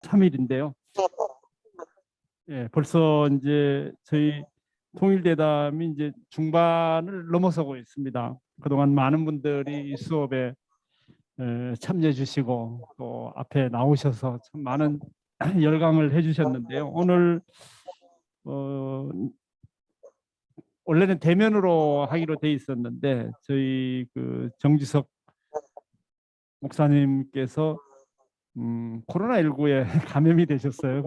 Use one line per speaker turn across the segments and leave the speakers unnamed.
3일인데요. 예, 벌써 이제 저희 통일대담이 이제 중반을 넘어서고 있습니다. 그동안 많은 분들이 이 수업에 참여해 주시고 또 앞에 나오셔서 참 많은 열강을 해 주셨는데요. 오늘 원래는 대면으로 하기로 돼 있었는데 저희 그 정지석 목사님께서 코로나19에 감염이 되셨어요.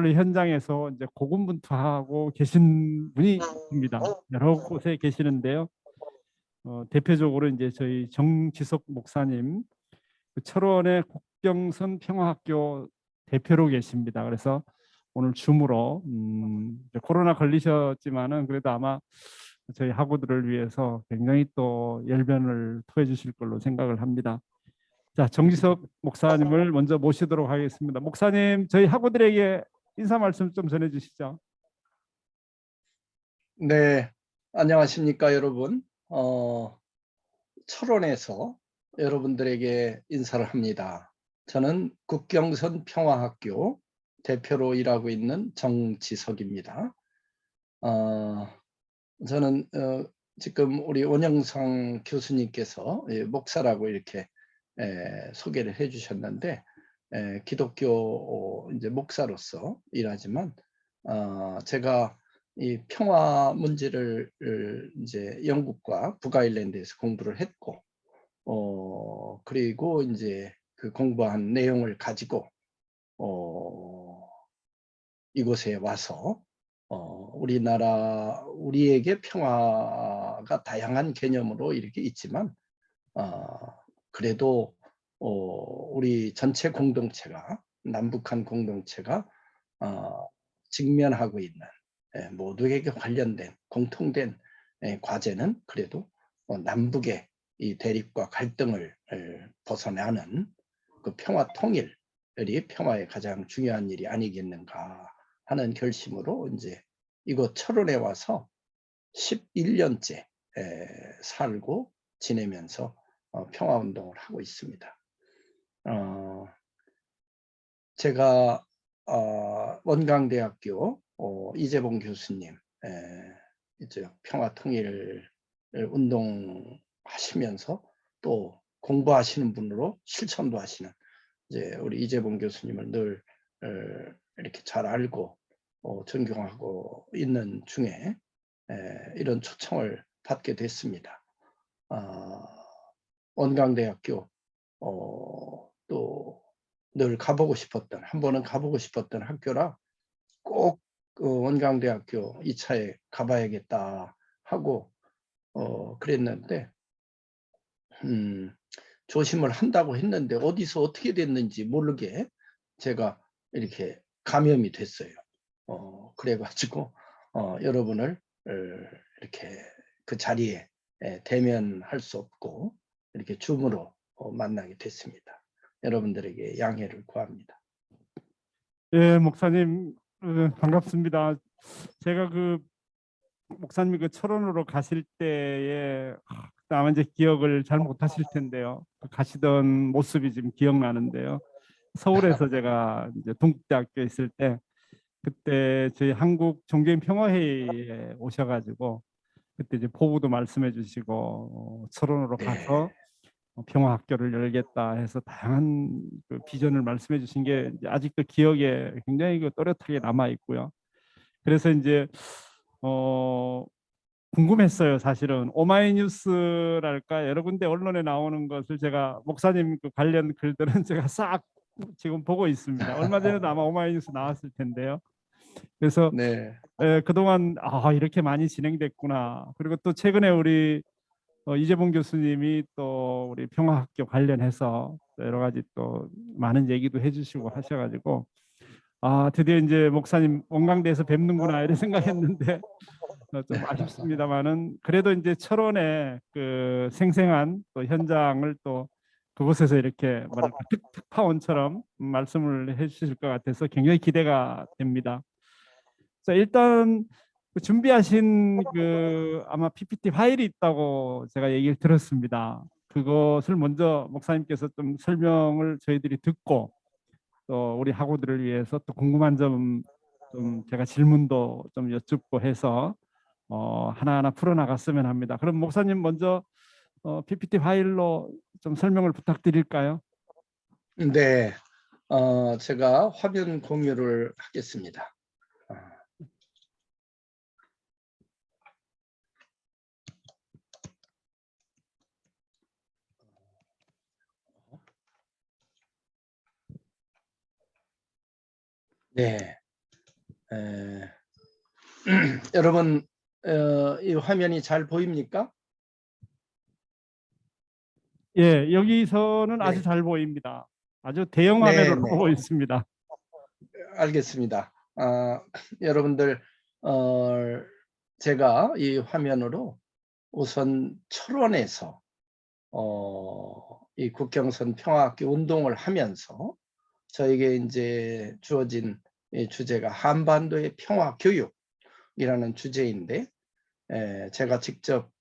현장에서 이제 고군분투하고 계신 분이 있습니다. 여러 곳에 계시는데요. 대표적으로 이제 저희 정지석 목사님, 그 철원의 국경선 평화학교 대표로 계십니다. 그래서 오늘 줌으로 이제 코로나 걸리셨지만은 그래도 아마 저희 학우들을 위해서 굉장히 또 열변을 토해 주실 걸로 생각을 합니다. 자, 정지석 목사님을 먼저 모시도록 하겠습니다. 목사님, 저희 학우들에게 인사 말씀 좀 전해 주시죠.
네, 안녕하십니까 여러분. 철원에서 여러분들에게 인사를 합니다. 저는 국경선 평화학교 대표로 일하고 있는 정지석입니다. 저는 지금 우리 원영상 교수님께서 목사라고 이렇게 소개를 해 주셨는데, 기독교 이제 목사로서 일하지만 제가 이 평화 문제를 이제 영국과 북아일랜드에서 공부를 했고, 그리고 이제 그 공부한 내용을 가지고 이곳에 와서 우리에게 평화가 다양한 개념으로 이렇게 있지만 그래도 우리 전체 공동체가, 남북한 공동체가 직면하고 있는 모두에게 관련된 공통된 과제는 그래도 남북의 이 대립과 갈등을 벗어나는 그 평화 통일이 평화의 가장 중요한 일이 아니겠는가 하는 결심으로 이제 이곳 철원에 와서 11년째 살고 지내면서 평화운동을 하고 있습니다. 제가 원광대학교 이재봉 교수님 이제 평화통일 운동하시면서 또 공부하시는 분으로 실천도 하시는 이제 우리 이재봉 교수님을 늘 이렇게 잘 알고 존경하고 있는 중에 이런 초청을 받게 됐습니다. 원광대학교 또 늘 가보고 싶었던, 한 번은 가보고 싶었던 학교라 꼭 원광대학교 2차에 가봐야겠다 하고 그랬는데 조심을 한다고 했는데 어디서 어떻게 됐는지 모르게 제가 이렇게 감염이 됐어요. 그래가지고 여러분을 이렇게 그 자리에 대면할 수 없고 이렇게 줌으로 만나게 됐습니다. 여러분들에게 양해를 구합니다.
예, 목사님 반갑습니다. 제가 그 목사님이 그 철원으로 가실 때에 아마 이제 기억을 잘 못하실 텐데요. 가시던 모습이 지금 기억나는데요. 서울에서 제가 이제 동국대학교에 있을 때 그때 저희 한국 종교인 평화회의에 오셔가지고 그때 이제 포부도 말씀해 주시고 철원으로 가서 평화학교를 열겠다 해서 다양한 그 비전을 말씀해 주신 게 이제 아직도 기억에 굉장히 그 또렷하게 남아 있고요. 그래서 이제 궁금했어요. 사실은 오마이뉴스랄까 여러 군데 언론에 나오는 것을 제가 목사님 그 관련 글들은 제가 싹 지금 보고 있습니다. 얼마 전에도 아마 오마이뉴스 나왔을 텐데요. 그래서
네.
그동안 이렇게 많이 진행됐구나. 그리고 또 최근에 우리 이재봉 교수님이 또 우리 평화학교 관련해서 또 여러 가지 또 많은 얘기도 해주시고 하셔가지고 드디어 이제 목사님 원광대에서 뵙는구나 이런 생각했는데 좀 아쉽습니다만은 그래도 이제 철원의 그 생생한 또 현장을 또 그곳에서 이렇게 뭐랄까 특파원처럼 말씀을 해주실 것 같아서 굉장히 기대가 됩니다. 자, 일단 그 준비하신 그 아마 PPT 파일이 있다고 제가 얘기를 들었습니다. 그것을 먼저 목사님께서 좀 설명을 저희들이 듣고 또 우리 학우들을 위해서 또 궁금한 점 좀 제가 질문도 좀 여쭙고 해서 하나하나 풀어나갔으면 합니다. 그럼 목사님 먼저 PPT 파일로 좀 설명을 부탁드릴까요?
네. 제가 화면 공유를 하겠습니다. 네. 여러분, 이 화면이 잘 보입니까?
예, 여기서는 아주
네.
잘 보입니다. 아주 대형
네,
화면으로
네.
보고 있습니다.
알겠습니다. 여러분들, 제가 이 화면으로 우선 철원에서 이 국경선 평화학교 운동을 하면서 저에게 이제 주어진 이 주제가 한반도의 평화 교육이라는 주제인데, 제가 직접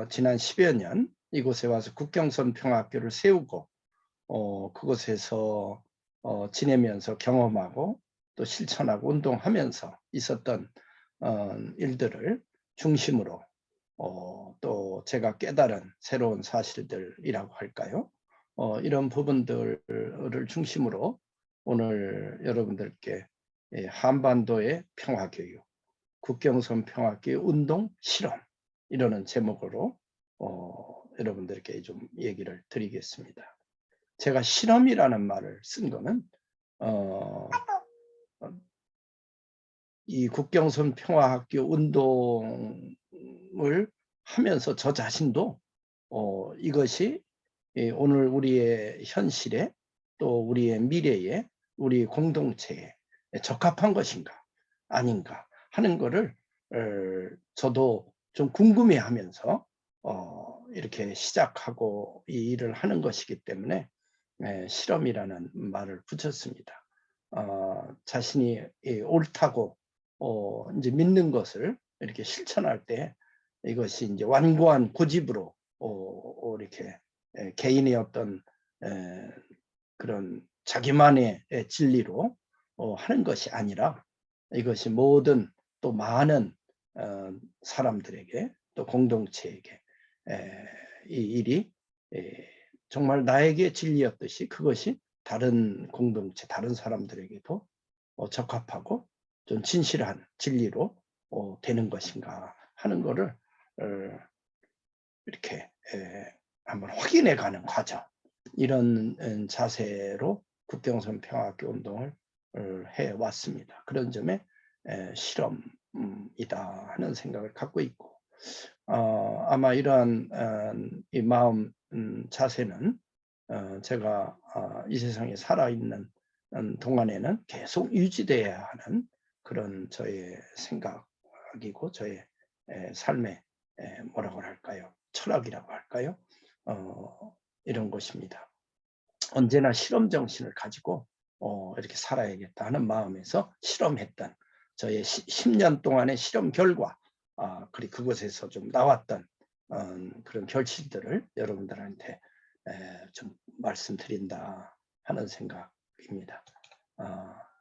지난 10여 년 이곳에 와서 국경선 평화학교를 세우고 그곳에서 지내면서 경험하고 또 실천하고 운동하면서 있었던 일들을 중심으로 또 제가 깨달은 새로운 사실들이라고 할까요? 이런 부분들을 중심으로 오늘 여러분들께 한반도의 평화교육, 국경선 평화교육 운동 실험 이러는 제목으로 여러분들께 좀 얘기를 드리겠습니다. 제가 실험이라는 말을 쓴 거는 이 국경선 평화학교 운동을 하면서 저 자신도 이것이 오늘 우리의 현실에 또 우리의 미래에 우리 공동체에 적합한 것인가 아닌가 하는 거를 저도 좀 궁금해하면서 이렇게 시작하고 이 일을 하는 것이기 때문에 실험이라는 말을 붙였습니다. 자신이 옳다고 이제 믿는 것을 이렇게 실천할 때 이것이 이제 완고한 고집으로 이렇게 개인의 어떤 그런 자기만의 진리로 하는 것이 아니라 이것이 모든 또 많은 사람들에게 또 공동체에게 이 일이 정말 나에게 진리였듯이 그것이 다른 공동체, 다른 사람들에게도 적합하고 좀 진실한 진리로 되는 것인가 하는 거를 이렇게 한번 확인해 가는 과정, 이런 자세로 국경선 평화학교 운동을 해왔습니다. 그런 점에 실험이다 하는 생각을 갖고 있고, 아마 이러한 이 마음 자세는 제가 이 세상에 살아있는 동안에는 계속 유지돼야 하는 그런 저의 생각이고 저의 삶의 뭐라고 할까요? 철학이라고 할까요? 이런 것입니다. 언제나 실험 정신을 가지고 이렇게 살아야겠다 하는 마음에서 실험했던 저의 10년 동안의 실험 결과, 그리고 그곳에서 좀 나왔던 그런 결실들을 여러분들한테 좀 말씀드린다 하는 생각입니다.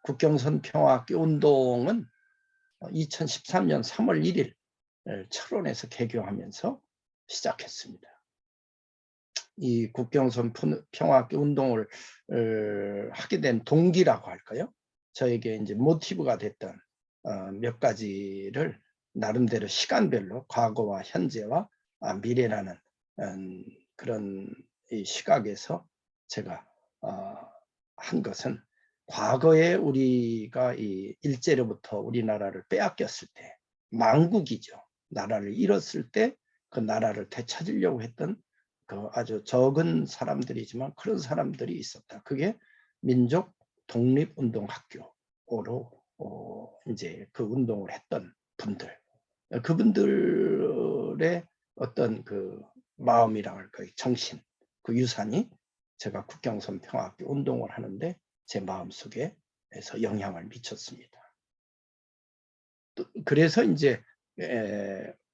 국경선 평화학교 운동은 2013년 3월 1일 철원에서 개교하면서 시작했습니다. 이 국경선 평화학교 운동을 하게 된 동기라고 할까요? 저에게 이제 모티브가 됐던 몇 가지를 나름대로 시간별로 과거와 현재와 미래라는 그런 이 시각에서 제가 한 것은 과거에 우리가 이 일제로부터 우리나라를 빼앗겼을 때 망국이죠. 나라를 잃었을 때 그 나라를 되찾으려고 했던 그 아주 적은 사람들이지만 그런 사람들이 있었다. 그게 민족 독립운동학교로 이제 그 운동을 했던 분들, 그분들의 어떤 그 마음이라 할까요, 정신, 그 유산이 제가 국경선 평화학교 운동을 하는데 제 마음속에서 영향을 미쳤습니다. 그래서 이제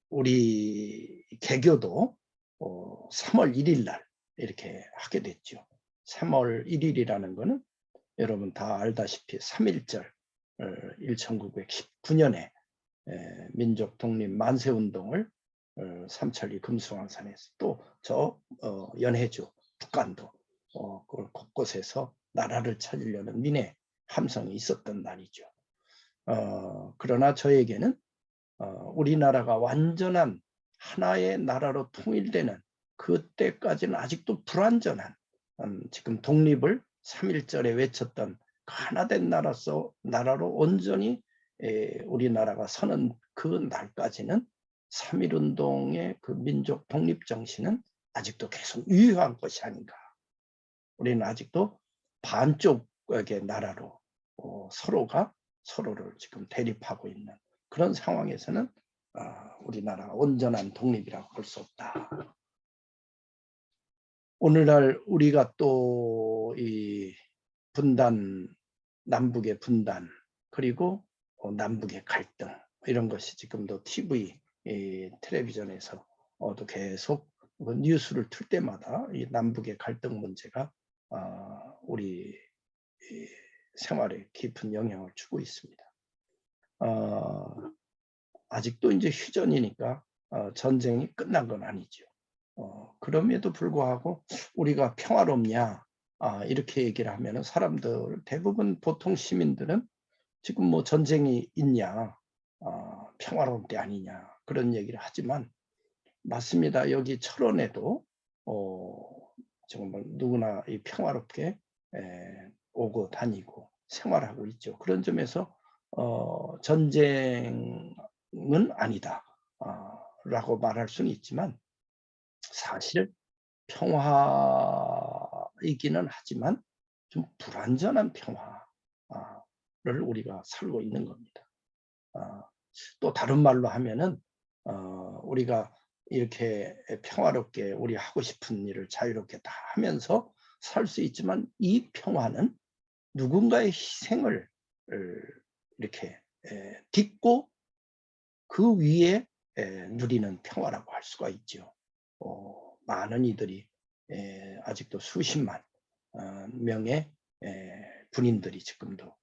우리 개교도 3월 1일 날 이렇게 하게 됐죠. 3월 1일이라는 거는 여러분 다 알다시피 3.1절 1919년에 민족 독립 만세 운동을 삼천리 금수강산에서 또 저 연해주 북한도 그걸 곳곳에서 나라를 찾으려는 민의 함성이 있었던 날이죠. 그러나 저에게는 우리나라가 완전한 하나의 나라로 통일되는 그때까지는 아직도 불완전한 지금 독립을 3.1절에 외쳤던 그 하나된 나라로 온전히 우리나라가 서는 그 날까지는 3.1운동의 그 민족 독립정신은 아직도 계속 유효한 것이 아닌가. 우리는 아직도 반쪽의 나라로 서로가 서로를 지금 대립하고 있는 그런 상황에서는 우리나라가 온전한 독립이라고 볼 수 없다. 오늘날 우리가 또 이 분단, 남북의 분단, 그리고 남북의 갈등 이런 것이 지금도 TV, 텔레비전에서도 계속 뉴스를 틀 때마다 이 남북의 갈등 문제가 우리 생활에 깊은 영향을 주고 있습니다. 아직도 이제 휴전이니까 전쟁이 끝난 건 아니죠. 그럼에도 불구하고 우리가 평화롭냐 이렇게 얘기를 하면 사람들 대부분 보통 시민들은 지금 뭐 전쟁이 있냐 평화로울 때 아니냐 그런 얘기를 하지만 맞습니다. 여기 철원에도 정말 누구나 이 평화롭게 오고 다니고 생활하고 있죠. 그런 점에서 전쟁은 아니다 라고 말할 수는 있지만 사실 평화이기는 하지만 좀 불완전한 평화를 우리가 살고 있는 겁니다. 또 다른 말로 하면은 우리가 이렇게 평화롭게 우리 하고 싶은 일을 자유롭게 다 하면서 살 수 있지만 이 평화는 누군가의 희생을 이렇게 딛고 그 위에 누리는 평화라고 할 수가 있죠. 많은 이들이 아직도 수십만 명의 군인들이 지금도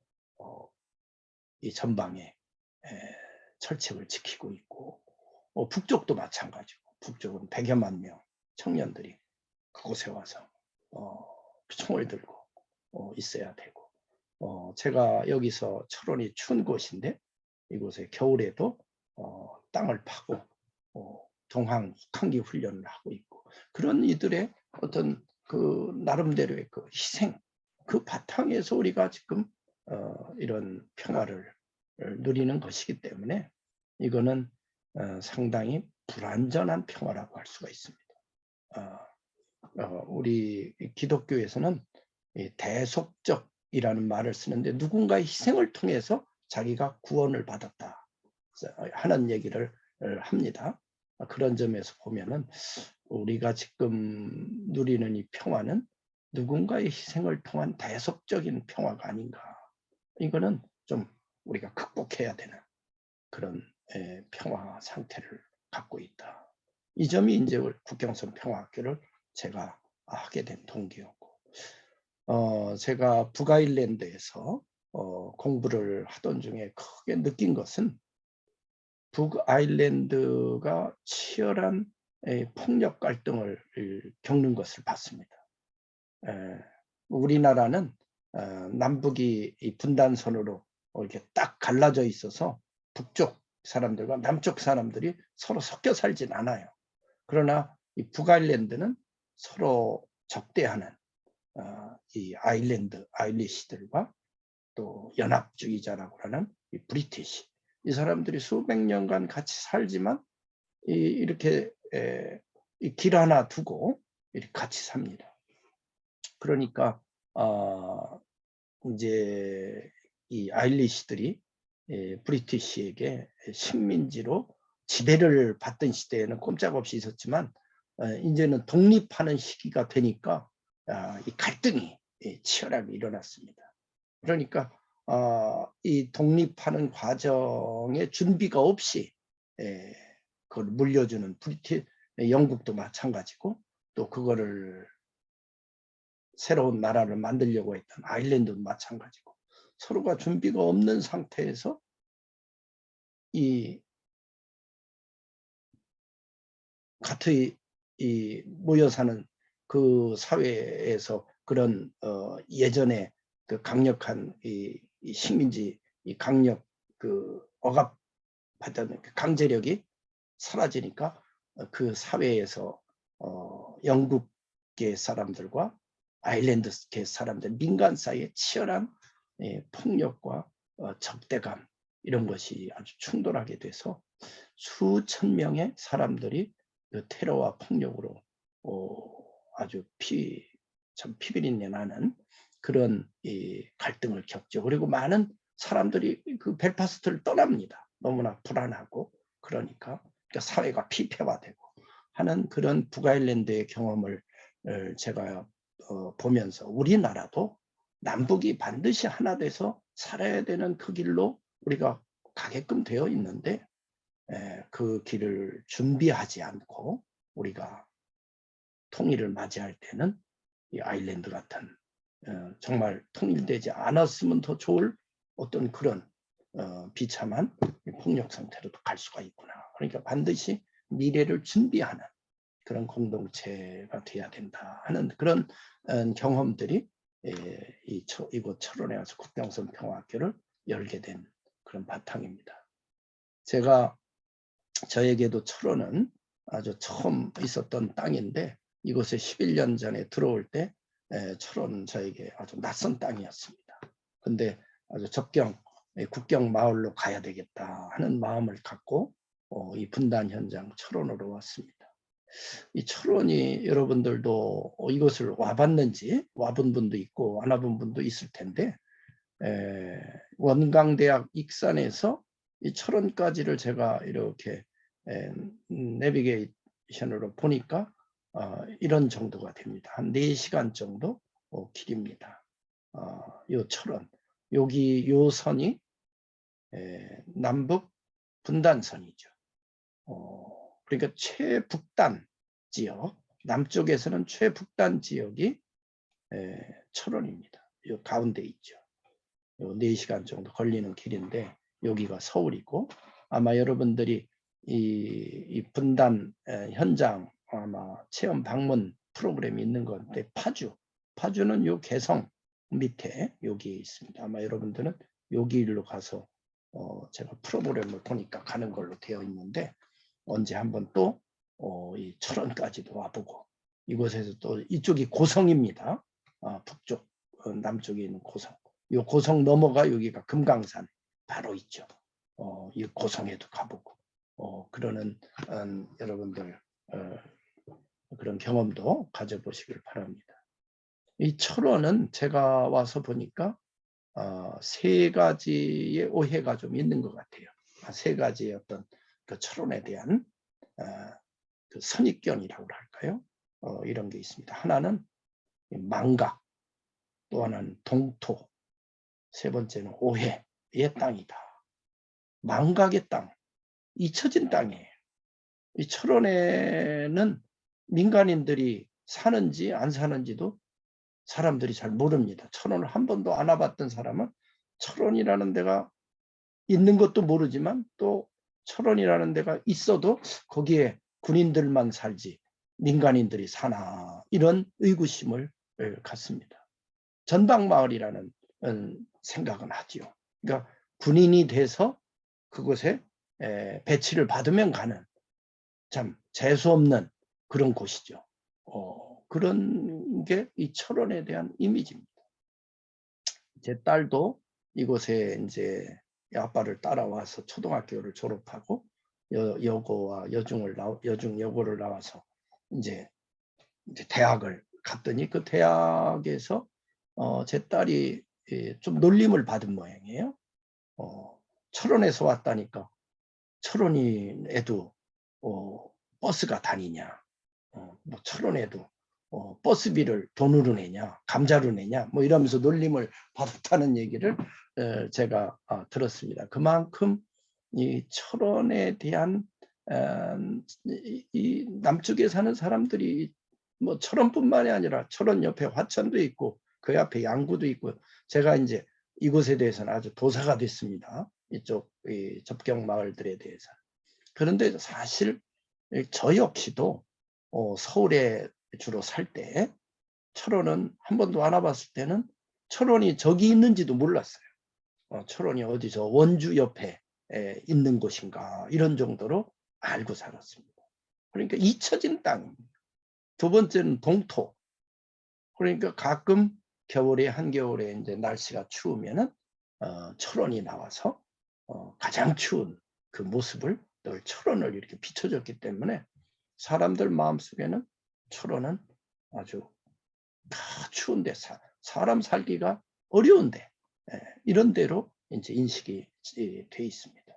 이 전방에 철책을 지키고 있고 북쪽도 마찬가지고 북쪽은 100여만 명 청년들이 그곳에 와서 총을 들고 있어야 되고 제가 여기서 철원이 추운 곳인데 이곳에 겨울에도 땅을 파고 동항 혹한기 훈련을 하고 있고 그런 이들의 어떤 그 나름대로의 그 희생 그 바탕에서 우리가 지금 이런 평화를 누리는 것이기 때문에 이거는 상당히 불완전한 평화라고 할 수가 있습니다. 우리 기독교에서는 대속적이라는 말을 쓰는데 누군가의 희생을 통해서 자기가 구원을 받았다 하는 얘기를 합니다. 그런 점에서 보면은 우리가 지금 누리는 이 평화는 누군가의 희생을 통한 대속적인 평화가 아닌가. 이거는 좀 우리가 극복해야 되는 그런 평화 상태를 갖고 있다. 이 점이 이제 국경선 평화학교를 제가 하게 된 동기였고, 제가 북아일랜드에서 공부를 하던 중에 크게 느낀 것은 북아일랜드가 치열한 폭력 갈등을 겪는 것을 봤습니다. 우리나라는 남북이 분단선으로 이렇게 딱 갈라져 있어서 북쪽 사람들과 남쪽 사람들이 서로 섞여 살진 않아요. 그러나 이 북아일랜드는 서로 적대하는 이 아일리시들과 또 연합주의자라고 하는 이 브리티시, 이 사람들이 수백 년간 같이 살지만 이렇게 길 하나 두고 이렇게 같이 삽니다. 그러니까 이제 이 아일리시들이 브리티시에게 식민지로 지배를 받던 시대에는 꼼짝없이 있었지만 이제는 독립하는 시기가 되니까 이 갈등이 치열하게 일어났습니다. 그러니까 이 독립하는 과정에 준비가 없이 그걸 물려주는 영국도 마찬가지고, 또 그거를 새로운 나라를 만들려고 했던 아일랜드도 마찬가지고, 서로가 준비가 없는 상태에서 이 같이 모여 사는 그 사회에서 그런 예전에 그 강력한 이 식민지 이 강력 그 억압받던 그 강제력이 사라지니까 그 사회에서 영국계 사람들과 아일랜드계 사람들, 민간 사이에 치열한 폭력과 적대감, 이런 것이 아주 충돌하게 돼서 수천 명의 사람들이 그 테러와 폭력으로 아주 참 피비린내 나는 그런 갈등을 겪죠. 그리고 많은 사람들이 그 벨파스트를 떠납니다. 너무나 불안하고, 그러니까 사회가 피폐화되고 하는 그런 북아일랜드의 경험을 제가 보면서, 우리나라도 남북이 반드시 하나 돼서 살아야 되는 그 길로 우리가 가게끔 되어 있는데, 그 길을 준비하지 않고 우리가 통일을 맞이할 때는 이 아일랜드 같은 정말 통일되지 않았으면 더 좋을 어떤 그런 비참한 폭력 상태로도 갈 수가 있구나. 그러니까 반드시 미래를 준비하는 그런 공동체가 돼야 된다 하는 그런 경험들이 이곳 철원에 와서 국경선 평화학교를 열게 된 그런 바탕입니다. 저에게도 철원은 아주 처음 있었던 땅인데, 이곳에 11년 전에 들어올 때 철원은 저에게 아주 낯선 땅이었습니다. 근데 아주 국경 마을로 가야 되겠다 하는 마음을 갖고 이 분단 현장 철원으로 왔습니다. 이 철원이, 여러분들도 이곳을 와봤는지, 와본 분도 있고 안 와본 분도 있을 텐데, 원광대학 익산에서 이 철원까지를 제가 이렇게 내비게이션으로 보니까 이런 정도가 됩니다. 한 4시간 정도 길입니다. 요 철원, 여기 요 선이 남북 분단선이죠. 그러니까 최북단 지역, 남쪽에서는 최북단 지역이 철원입니다. 요 가운데 있죠. 요 4시간 정도 걸리는 길인데, 여기가 서울이고, 아마 여러분들이 이 분단 현장 아마 체험 방문 프로그램이 있는 건데, 파주는 요 개성 밑에 여기 있습니다. 아마 여러분들은 여기 일로 가서 제가 프로그램을 보니까 가는 걸로 되어 있는데, 언제 한번 또 이 철원까지도 와보고, 이곳에서 또 이쪽이 고성입니다. 북쪽 남쪽에 있는 고성, 이 고성 넘어가 여기가 금강산 바로 있죠. 이 고성에도 가보고 그러는 여러분들 그런 경험도 가져보시길 바랍니다. 이 철원은 제가 와서 보니까 3가지의 오해가 좀 있는 것 같아요. 3가지의 어떤 그 철원에 대한 그 선입견이라고 할까요? 이런 게 있습니다. 하나는 망각, 또 하나는 동토, 3번째는 오해의 땅이다. 망각의 땅, 잊혀진 땅이에요. 이 철원에는 민간인들이 사는지 안 사는지도 사람들이 잘 모릅니다. 철원을 한 번도 안 와봤던 사람은 철원이라는 데가 있는 것도 모르지만, 또 철원이라는 데가 있어도 거기에 군인들만 살지 민간인들이 사나, 이런 의구심을 갖습니다. 전방마을이라는 생각은 하지요. 그러니까 군인이 돼서 그곳에 배치를 받으면 가는 참 재수없는 그런 곳이죠. 그런 게 이 철원에 대한 이미지입니다. 제 딸도 이곳에 이제 아빠를 따라와서 초등학교를 졸업하고 여고와 여중 여고를 나와서 이제 대학을 갔더니 그 대학에서 제 딸이 좀 놀림을 받은 모양이에요. 철원에서 왔다니까 철원에도 버스가 다니냐, 뭐 철원에도 버스비를 돈으로 내냐, 감자로 내냐, 뭐 이러면서 놀림을 받았다는 얘기를 제가 들었습니다. 그만큼 이 철원에 대한 이 남쪽에 사는 사람들이 뭐 철원뿐만이 아니라 철원 옆에 화천도 있고 그 옆에 양구도 있고, 제가 이제 이곳에 대해서는 아주 도사가 됐습니다. 이쪽 접경 마을들에 대해서. 그런데 사실 저 역시도 서울에 주로 살 때 철원은 한 번도 안 와봤을 때는 철원이 저기 있는지도 몰랐어요. 철원이 어디서 원주 옆에 있는 곳인가 이런 정도로 알고 살았습니다. 그러니까 잊혀진 땅입니다. 두 번째는 동토. 그러니까 가끔 겨울에 한겨울에 이제 날씨가 추우면은 철원이 나와서 가장 추운 그 모습을 늘 철원을 이렇게 비춰줬기 때문에 사람들 마음속에는 철원은 아주 추운데 사람 살기가 어려운데 이런 데로 이제 인식이 돼 있습니다.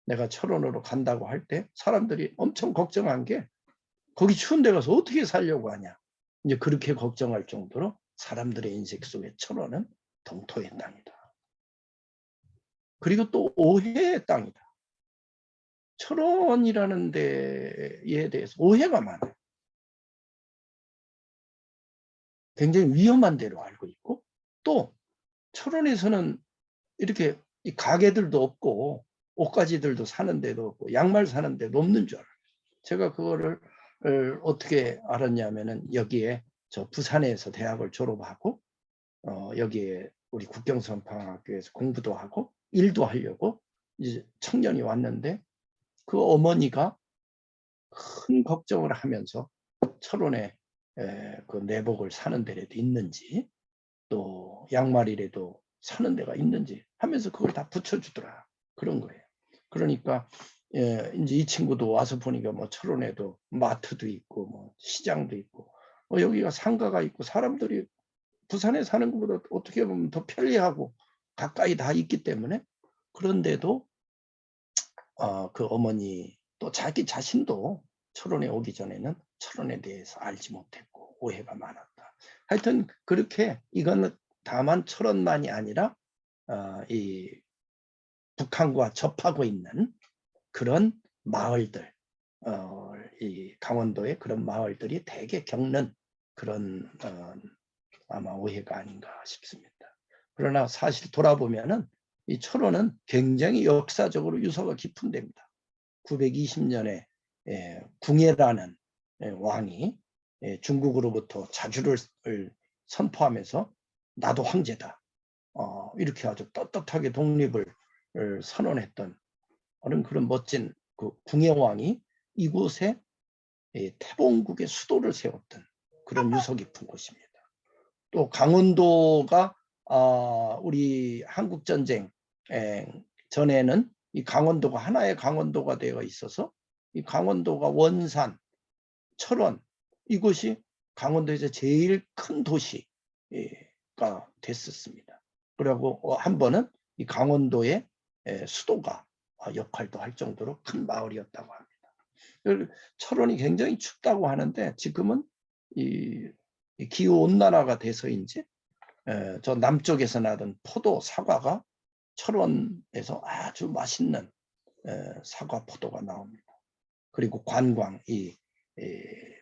내가 철원으로 간다고 할 때 사람들이 엄청 걱정한 게 거기 추운 데 가서 어떻게 살려고 하냐. 이제 그렇게 걱정할 정도로 사람들의 인식 속에 철원은 동토의 땅이다. 그리고 또 오해의 땅이다. 철원이라는 데에 대해서 오해가 많아요. 굉장히 위험한 데로 알고 있고, 또 철원에서는 이렇게 이 가게들도 없고 옷가지들도 사는 데도 없고 양말 사는 데도 없는 줄 알아요. 제가 그거를 어떻게 알았냐면은 여기에 저 부산에서 대학을 졸업하고 여기에 우리 국경선방학교에서 공부도 하고 일도 하려고 이제 청년이 왔는데 그 어머니가 큰 걱정을 하면서 철원에 그 내복을 사는 데라도 있는지 또 양말이라도 사는 데가 있는지 하면서 그걸 다 붙여주더라. 그런 거예요. 그러니까 이제 이 친구도 와서 보니까 뭐 철원에도 마트도 있고 뭐 시장도 있고 여기가 상가가 있고 사람들이 부산에 사는 것보다 어떻게 보면 더 편리하고 가까이 다 있기 때문에, 그런데도 그 어머니 또 자기 자신도 철원에 오기 전에는 철원에 대해서 알지 못했고 오해가 많았다. 하여튼 그렇게 이거는 다만 철원만이 아니라 이 북한과 접하고 있는 그런 마을들, 이 강원도의 그런 마을들이 대개 겪는 그런 아마 오해가 아닌가 싶습니다. 그러나 사실 돌아보면은 이 철원은 굉장히 역사적으로 유서가 깊은 데입니다. 920년에 궁예라는 왕이 중국으로부터 자주를 선포하면서 나도 황제다, 이렇게 아주 떳떳하게 독립을 선언했던 그런 멋진 그 궁예왕이 이곳에 태봉국의 수도를 세웠던 그런 유서 깊은 곳입니다. 또 강원도가 우리 한국전쟁 전에는 이 강원도가 하나의 강원도가 되어 있어서 이 강원도가 원산, 철원, 이곳이 강원도에서 제일 큰 도시가 됐었습니다. 그리고 한 번은 이 강원도의 수도가 역할도 할 정도로 큰 마을이었다고 합니다. 철원이 굉장히 춥다고 하는데 지금은 이 기후 온난화가 돼서인지 저 남쪽에서 나던 포도, 사과가 철원에서 아주 맛있는 사과 포도가 나옵니다. 그리고 관광, 이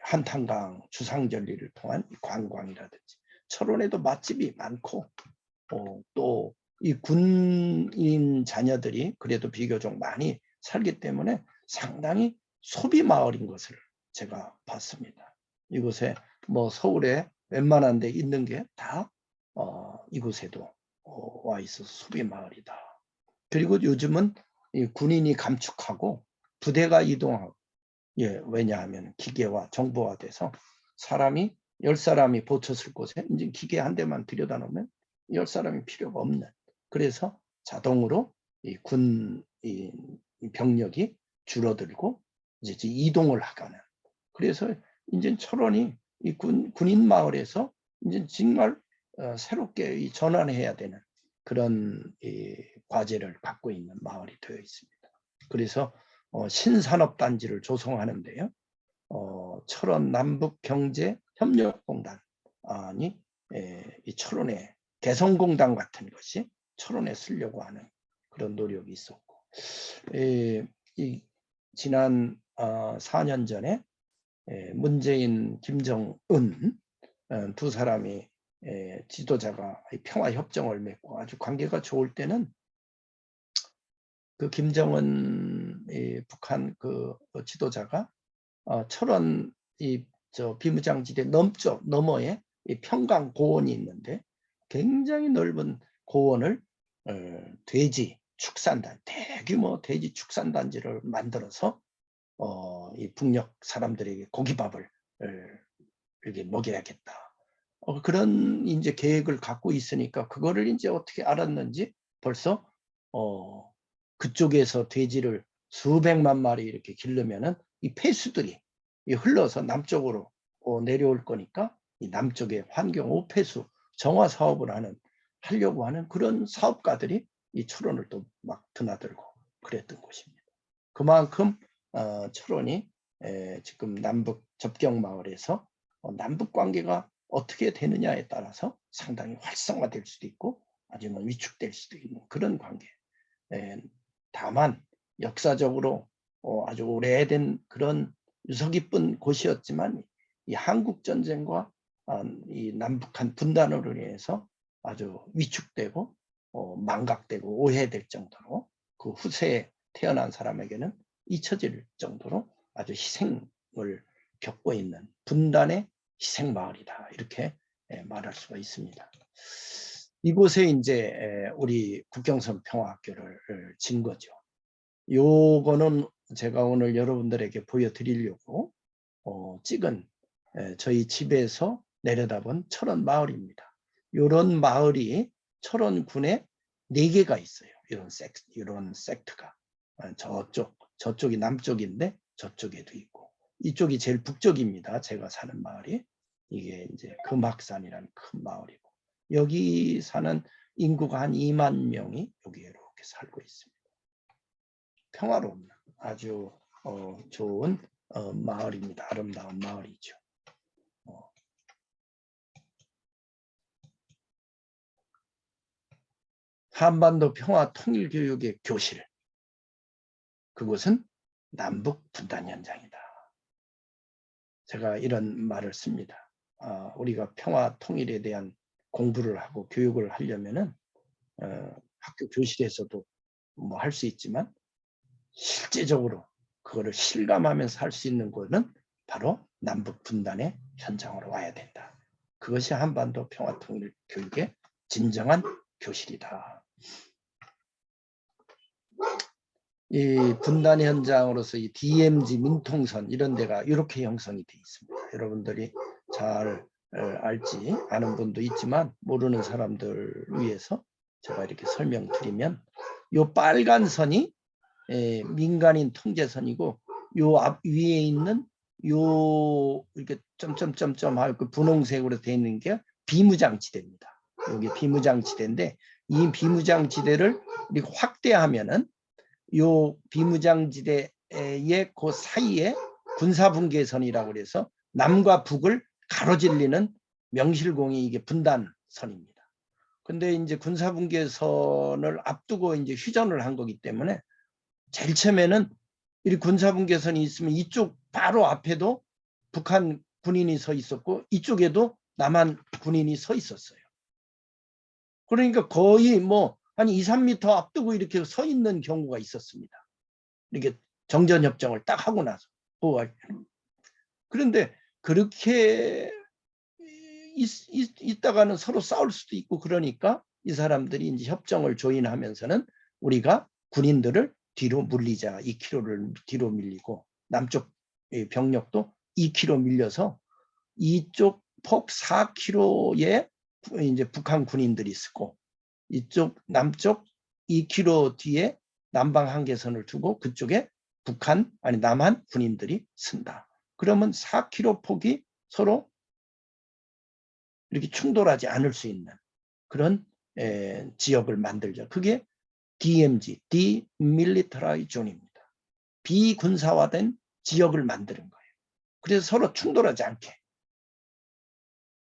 한탄강 주상절리를 통한 관광이라든지 철원에도 맛집이 많고 또 이 군인 자녀들이 그래도 비교적 많이 살기 때문에 상당히 소비 마을인 것을 제가 봤습니다. 이곳에 뭐 서울에 웬만한 데 있는 게 다 이곳에도 와 있어서 소비 마을이다. 그리고 요즘은 이 군인이 감축하고 부대가 이동하고, 왜냐하면 기계와 정보화돼서 사람이 10사람이 보쳤을 곳에 이제 기계 한 대만 들여다놓으면 10사람이 필요가 없는, 그래서 자동으로 이 병력이 줄어들고 이제 이동을 하가는, 그래서 이제 철원이 이 군인 마을에서 이제 정말 새롭게 전환해야 되는 그런 과제를 갖고 있는 마을이 되어 있습니다. 그래서 신산업단지를 조성하는데요. 철원 남북경제협력공단이 이 철원의 개성공단 같은 것이 철원에 쓰려고 하는 그런 노력이 있었고, 이 지난 4년 전에 문재인, 김정은 두 사람이 지도자가 평화협정을 맺고 아주 관계가 좋을 때는 그 김정은 북한 그 지도자가 철원 비무장지대 너머에 이 평강 고원이 있는데 굉장히 넓은 고원을 돼지 축산단, 대규모 돼지 축산단지를 만들어서 이 북녘 사람들에게 고기밥을 이렇게 먹여야겠다. 그런 이제 계획을 갖고 있으니까 그거를 이제 어떻게 알았는지 벌써 그쪽에서 돼지를 수백만 마리 이렇게 기르면은 이 폐수들이 흘러서 남쪽으로 내려올 거니까 이 남쪽에 환경 오폐수 정화 사업을 하려고 하는 그런 사업가들이 이 철원을 또 막 드나들고 그랬던 곳입니다. 그만큼 철원이 지금 남북 접경 마을에서 남북 관계가 어떻게 되느냐에 따라서 상당히 활성화될 수도 있고 아니면 위축될 수도 있는 그런 관계. 다만 역사적으로 아주 오래된 그런 유서 깊은 곳이었지만 이 한국 전쟁과 이 남북한 분단으로 인해서 아주 위축되고 망각되고 오해될 정도로 그 후세에 태어난 사람에게는 잊혀질 정도로 아주 희생을 겪고 있는 분단의 희생마을이다, 이렇게 말할 수가 있습니다. 이곳에 이제 우리 국경선 평화학교를 진 거죠. 요거는 제가 오늘 여러분들에게 보여드리려고 찍은 저희 집에서 내려다본 철원 마을입니다. 이런 마을이 철원군에 4개가 있어요. 이런 섹트가 저쪽이 남쪽인데 저쪽에도 있고, 이쪽이 제일 북쪽입니다. 제가 사는 마을이 이게 이제 금악산이라는 큰 마을이고, 여기 사는 인구가 한 2만 명이 여기에 이렇게 살고 있습니다. 평화로운 아주 좋은 마을입니다. 아름다운 마을이죠. 한반도 평화 통일 교육의 교실, 그곳은 남북 분단 현장이다. 제가 이런 말을 씁니다. 우리가 평화 통일에 대한 공부를 하고 교육을 하려면은 학교 교실에서도 뭐 할 수 있지만 실제적으로 그거를 실감하면서 할 수 있는 곳은 바로 남북 분단의 현장으로 와야 된다. 그것이 한반도 평화 통일 교육의 진정한 교실이다. 이 분단 현장으로서 이 DMZ 민통선 이런 데가 이렇게 형성이 되어 있습니다. 여러분들이 잘 알지 아는 분도 있지만 모르는 사람들 위해서 제가 이렇게 설명드리면, 요 빨간 선이 민간인 통제선이고 요 앞 위에 있는 요 이렇게 점점점점 하고 분홍색으로 되어 있는 게 비무장지대입니다. 여기 비무장지대인데 이 비무장지대를 이렇게 확대하면은 요 비무장지대의 그 사이에 군사분계선이라고 그래서 남과 북을 가로질리는 명실공히 이게 분단선입니다. 근데 이제 군사분계선을 앞두고 이제 휴전을 한 거기 때문에 제일 처음에는 이 군사분계선이 있으면 이쪽 바로 앞에도 북한 군인이 서 있었고 이쪽에도 남한 군인이 서 있었어요. 그러니까 거의 뭐 한 2, 3m 앞두고 이렇게 서 있는 경우가 있었습니다. 이렇게 정전협정을 딱 하고 나서 보호할. 그런데 그렇게 있다가는 서로 싸울 수도 있고, 그러니까 이 사람들이 이제 협정을 조인하면서는 우리가 군인들을 뒤로 물리자, 2km를 뒤로 밀리고 남쪽 병력도 2km 밀려서 이쪽 북폭 4km에 이제 북한 군인들이 쓰고 이쪽 남쪽 2km 뒤에 남방 한계선을 두고 그쪽에 북한 아니 남한 군인들이 쓴다. 그러면 4km 폭이 서로 이렇게 충돌하지 않을 수 있는 그런 지역을 만들죠. 그게 DMZ, Demilitarized Zone입니다. 비군사화된 지역을 만드는 거예요. 그래서 서로 충돌하지 않게.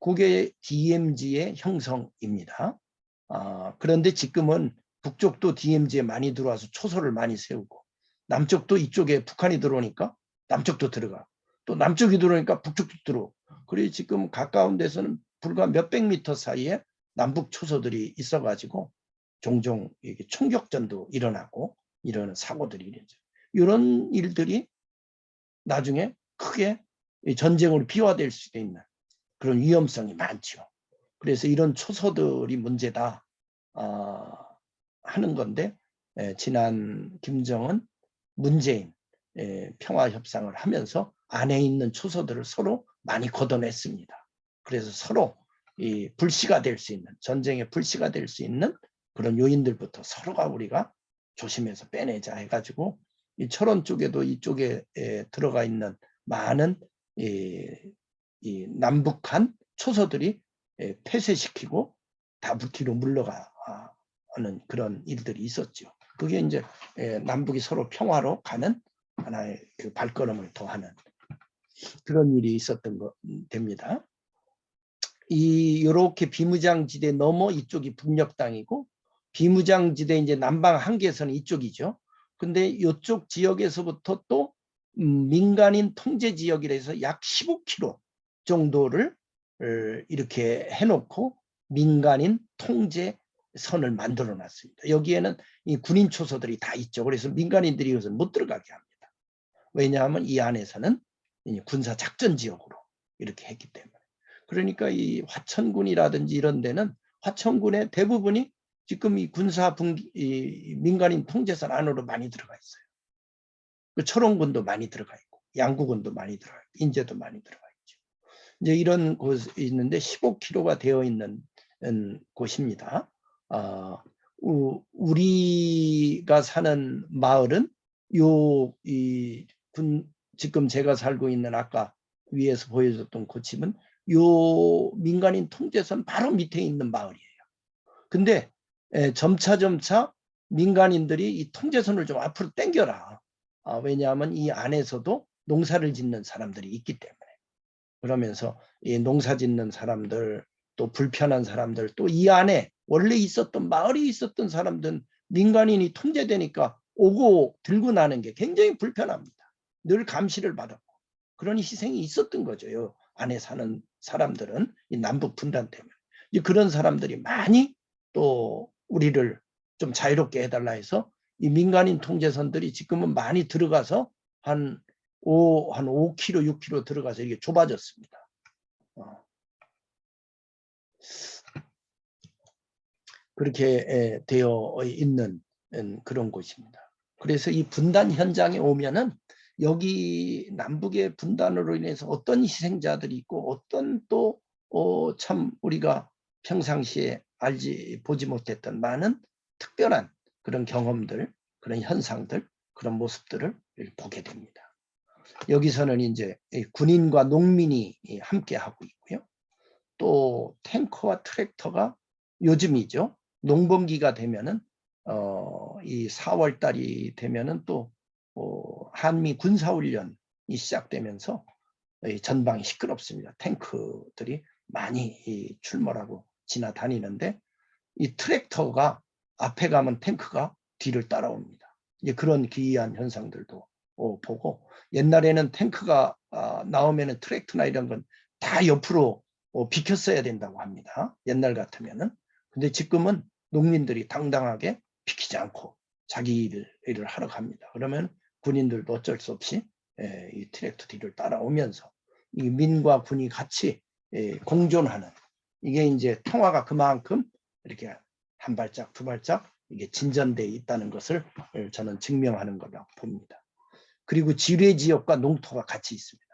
그게 DMZ의 형성입니다. 그런데 지금은 북쪽도 DMZ에 많이 들어와서 초소를 많이 세우고 남쪽도 이쪽에 북한이 들어오니까 남쪽도 들어가. 또 남쪽이 들어오니까 북쪽도 들어오고. 그래서 지금 가까운 데서는 불과 몇백 미터 사이에 남북 초소들이 있어가지고 종종 이게 총격전도 일어나고 이런 사고들이 일어나죠. 이런 일들이 나중에 크게 전쟁으로 비화될 수도 있는 그런 위험성이 많죠. 그래서 이런 초소들이 문제다 하는 건데 지난 김정은, 문재인 평화협상을 하면서 안에 있는 초소들을 서로 많이 걷어냈습니다. 그래서 서로 이 불씨가 될 수 있는 전쟁의 불씨가 될 수 있는 그런 요인들부터 서로가 우리가 조심해서 빼내자 해가지고 이 철원 쪽에도 이쪽에 들어가 있는 많은 이 남북한 초소들이 폐쇄시키고 다부티로 물러가는 그런 일들이 있었죠. 그게 이제 남북이 서로 평화로 가는 하나의 그 발걸음을 더하는 그런 일이 있었던 거 됩니다. 이렇게 비무장지대 넘어 이쪽이 북녘 땅이고 비무장지대 이제 남방 한계선 이쪽이죠. 근데 이쪽 지역에서부터 또 민간인 통제 지역이라서 약 15km 정도를 이렇게 해놓고 민간인 통제 선을 만들어 놨습니다. 여기에는 이 군인 초소들이 다 있죠. 그래서 민간인들이 이것을 못 들어가게 합니다. 왜냐하면 이 안에서는 군사 작전 지역으로 이렇게 했기 때문에. 그러니까 이 화천군이라든지 이런 데는 화천군의 대부분이 지금 이 군사 이 민간인 통제선 안으로 많이 들어가 있어요. 그 철원군도 많이 들어가 있고 양구군도 많이 들어가 있고 인제도 많이 들어가 있죠. 이제 이런 곳이 있는데 15km가 되어 있는 곳입니다. 우리가 사는 마을은 지금 제가 살고 있는 아까 위에서 보여줬던 고집은 요 민간인 통제선 바로 밑에 있는 마을이에요. 근데 점차 민간인들이 이 통제선을 좀 앞으로 당겨라. 왜냐하면 이 안에서도 농사를 짓는 사람들이 있기 때문에. 그러면서 이 농사 짓는 사람들, 또 불편한 사람들, 또 이 안에 원래 있었던 마을이 있었던 사람들은 민간인이 통제되니까 오고 들고 나는 게 굉장히 불편합니다. 늘 감시를 받았고 그런 희생이 있었던 거죠. 이 안에 사는 사람들은 이 남북 분단 때문에. 그런 사람들이 많이 또 우리를 좀 자유롭게 해달라 해서 이 민간인 통제선들이 지금은 많이 들어가서 한 5km, 6km 들어가서 이게 좁아졌습니다. 그렇게 되어 있는 그런 곳입니다. 그래서 이 분단 현장에 오면은 여기 남북의 분단으로 인해서 어떤 희생자들이 있고 어떤 또 참 우리가 평상시에 보지 못했던 많은 특별한 그런 경험들, 그런 현상들, 그런 모습들을 보게 됩니다. 여기서는 이제 군인과 농민이 함께 하고 있고요. 또 탱커와 트랙터가 요즘이죠. 농번기가 되면은 이 4월 달이 되면은 또 한미 군사훈련이 시작되면서 전방이 시끄럽습니다. 탱크들이 많이 출몰하고 지나다니는데 이 트랙터가 앞에 가면 탱크가 뒤를 따라옵니다. 이제 그런 기이한 현상들도 보고 옛날에는 탱크가 나오면은 트랙터나 이런 건 다 옆으로 비켰어야 된다고 합니다. 옛날 같으면은. 근데 지금은 농민들이 당당하게 비키지 않고 자기 일을 하러 갑니다. 그러면 군인들도 어쩔 수 없이 이 트랙터 뒤를 따라오면서 이 민과 군이 같이 공존하는 이게 이제 평화가 그만큼 이렇게 한 발짝 두 발짝 이게 진전되어 있다는 것을 저는 증명하는 거라고 봅니다. 그리고 지뢰 지역과 농토가 같이 있습니다.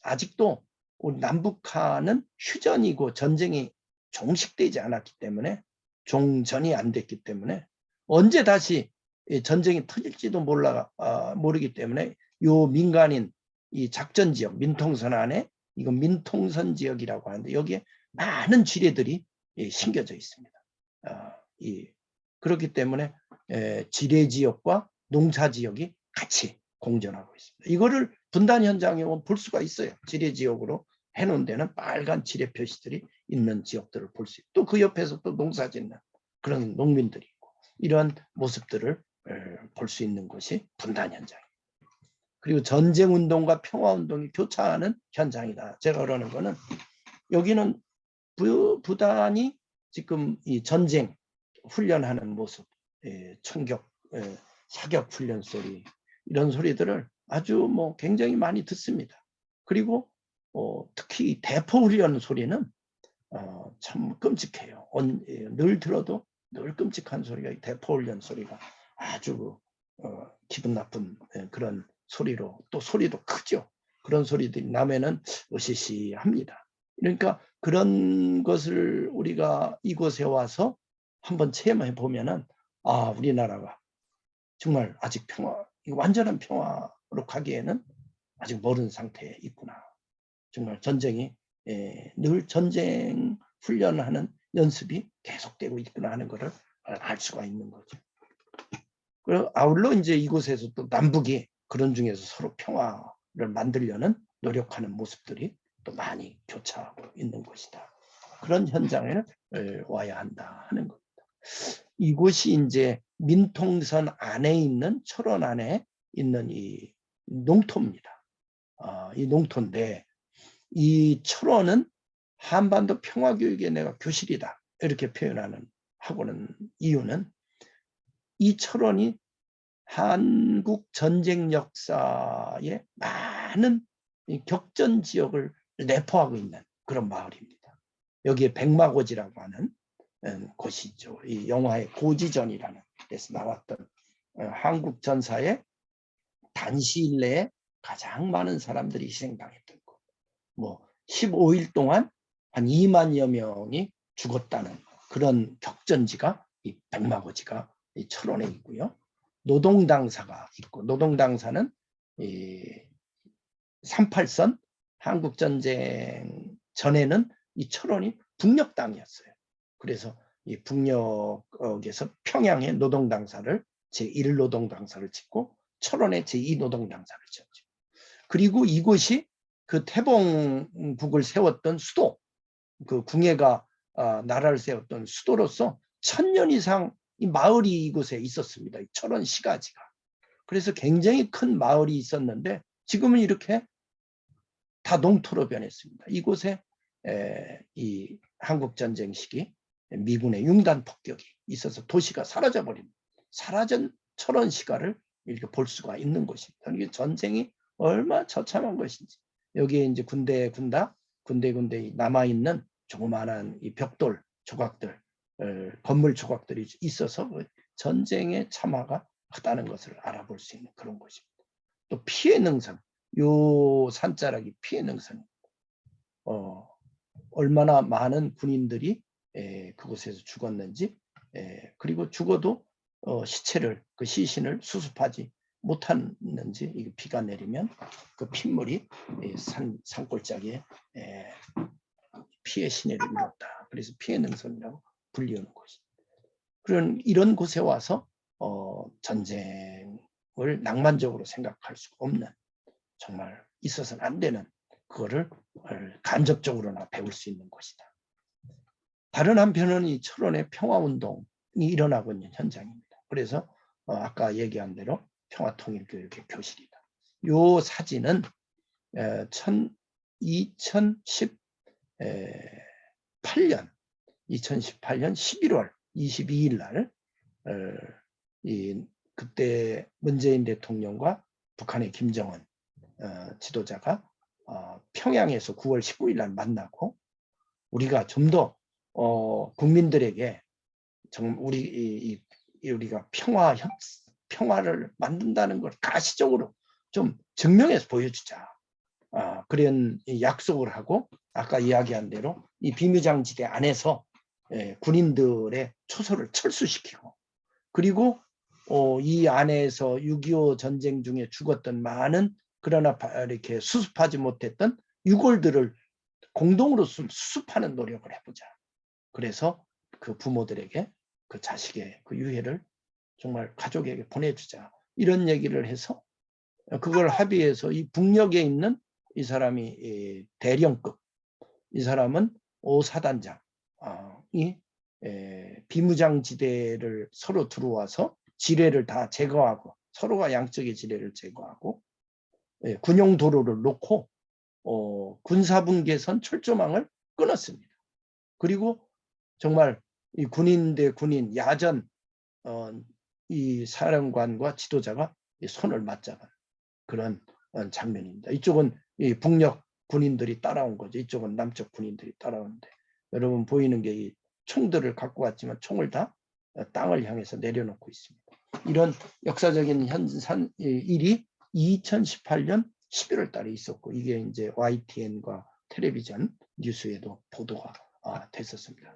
아직도 우리 남북한은 휴전이고 전쟁이 종식되지 않았기 때문에, 종전이 안 됐기 때문에 언제 다시 전쟁이 터질지도 모르기 때문에 요 민간인 이 작전 지역 민통선 안에, 이건 민통선 지역이라고 하는데 여기에 많은 지뢰들이 심겨져 있습니다. 그렇기 때문에 지뢰 지역과 농사 지역이 같이 공존하고 있습니다. 이거를 분단 현장에 오면 볼 수가 있어요. 지뢰 지역으로 해놓은 데는 빨간 지뢰 표시들이 있는 지역들을 볼 수 있고, 또 그 옆에서 또 농사 짓는 그런 농민들이 있고, 이런 모습들을 볼 수 있는 것이 분단 현장입니다. 그리고 전쟁운동과 평화운동이 교차하는 현장이다. 제가 그러는 거는, 여기는 부단이 지금 이 전쟁 훈련하는 모습, 총격, 사격 훈련 소리, 이런 소리들을 아주 뭐 굉장히 많이 듣습니다. 그리고 특히 대포 훈련 소리는 참 끔찍해요. 늘 들어도 늘 끔찍한 소리가, 대포 훈련 소리가 아주 기분 나쁜 그런 소리로, 또 소리도 크죠. 그런 소리들이 나면은 으시시합니다. 그러니까 그런 것을 우리가 이곳에 와서 한번 체험해 보면은, 아, 우리나라가 정말 아직 완전한 평화로 가기에는 아직 멀은 상태에 있구나. 정말 전쟁이 늘 전쟁 훈련하는 연습이 계속되고 있구나 하는 것을 알 수가 있는 거죠. 그리고 아울러 이제 이곳에서 또 남북이 그런 중에서 서로 평화를 만들려는 노력하는 모습들이 또 많이 교차하고 있는 것이다. 그런 현장에 와야 한다 하는 겁니다. 이곳이 이제 민통선 안에 있는, 철원 안에 있는 이 농토입니다. 이 농토인데, 이 철원은 한반도 평화교육의 내가 교실이다, 이렇게 하고는 이유는, 이 철원이 한국 전쟁 역사의 많은 격전 지역을 내포하고 있는 그런 마을입니다. 여기에 백마고지라고 하는 곳이죠. 이 영화의 고지전이라는 데서 나왔던 한국 전사의 단시일 내에 가장 많은 사람들이 희생당했던 곳. 뭐 15일 동안 한 2만여 명이 죽었다는 그런 격전지가 이 백마고지가 이 철원에 있고요. 노동당사가 있고, 노동당사는 이 38선 한국전쟁 전에는 이 철원이 북녘 땅이었어요. 그래서 이 북녘에서 평양에 노동당사를, 제1노동당사를 짓고 철원에 제2노동당사를 지었죠. 그리고 이곳이 그 태봉국을 세웠던 수도, 그 궁예가 나라를 세웠던 수도로서 1000년 이상 이 마을이 이곳에 있었습니다. 이 철원 시가지가. 그래서 굉장히 큰 마을이 있었는데 지금은 이렇게 다 농토로 변했습니다. 이곳에 이 한국전쟁 시기 미군의 융단 폭격이 있어서 도시가 사라져버린, 사라진 철원 시가를 이렇게 볼 수가 있는 것입니다. 이게 전쟁이 얼마나 처참한 것인지. 여기에 이제 군데 남아있는 조그마한 이 벽돌 조각들, 건물 조각들이 있어서 전쟁의 참화가 크다는 것을 알아볼 수 있는 그런 곳입니다. 또 피해 능선, 요 산자락이 피해 능선입니다. 얼마나 많은 군인들이 그곳에서 죽었는지, 그리고 죽어도 시체를, 그 시신을 수습하지 못했는지, 이게 비가 내리면 그 핏물이 산골짜기에 피해 시내를 이뤘다. 그래서 피해 능선이라고 불리우는 곳이. 이런 곳에 와서 전쟁을 낭만적으로 생각할 수가 없는, 정말 있어서는 안 되는 그거를 간접적으로나 배울 수 있는 곳이다. 다른 한편은 이 철원의 평화운동이 일어나고 있는 현장입니다. 그래서 아까 얘기한 대로 평화통일교육의 교실이다. 이 사진은 2018년 11월 22일 날 그때 문재인 대통령과 북한의 김정은 지도자가 평양에서 9월 19일 날 만나고, 우리가 좀 더 국민들에게 우리가 평화를 만든다는 걸 가시적으로 좀 증명해서 보여주자. 그런 약속을 하고 아까 이야기한 대로 이 비무장지대 안에서 군인들의 초소를 철수시키고 그리고 이 안에서 6.25 전쟁 중에 죽었던 많은 그러나 이렇게 수습하지 못했던 유골들을 공동으로 수습하는 노력을 해보자. 그래서 그 부모들에게 그 자식의 그 유해를 정말 가족에게 보내주자. 이런 얘기를 해서 그걸 합의해서 이 북녘에 있는 이 사람이 대령급, 이 사람은 5사단장이 비무장지대를 서로 들어와서 지뢰를 다 제거하고 서로가 양쪽의 지뢰를 제거하고 군용도로를 놓고 군사분계선 철조망을 끊었습니다. 그리고 정말 이 군인 대 군인 야전 이 사령관과 지도자가 손을 맞잡은 그런 장면입니다. 이쪽은 이 북녘 군인들이 따라온 거죠. 이쪽은 남쪽 군인들이 따라오는데 여러분 보이는 게 이 총들을 갖고 왔지만 총을 다 땅을 향해서 내려놓고 있습니다. 이런 역사적인 일이 2018년 11월 달에 있었고 이게 이제 YTN과 텔레비전 뉴스에도 보도가 됐었습니다.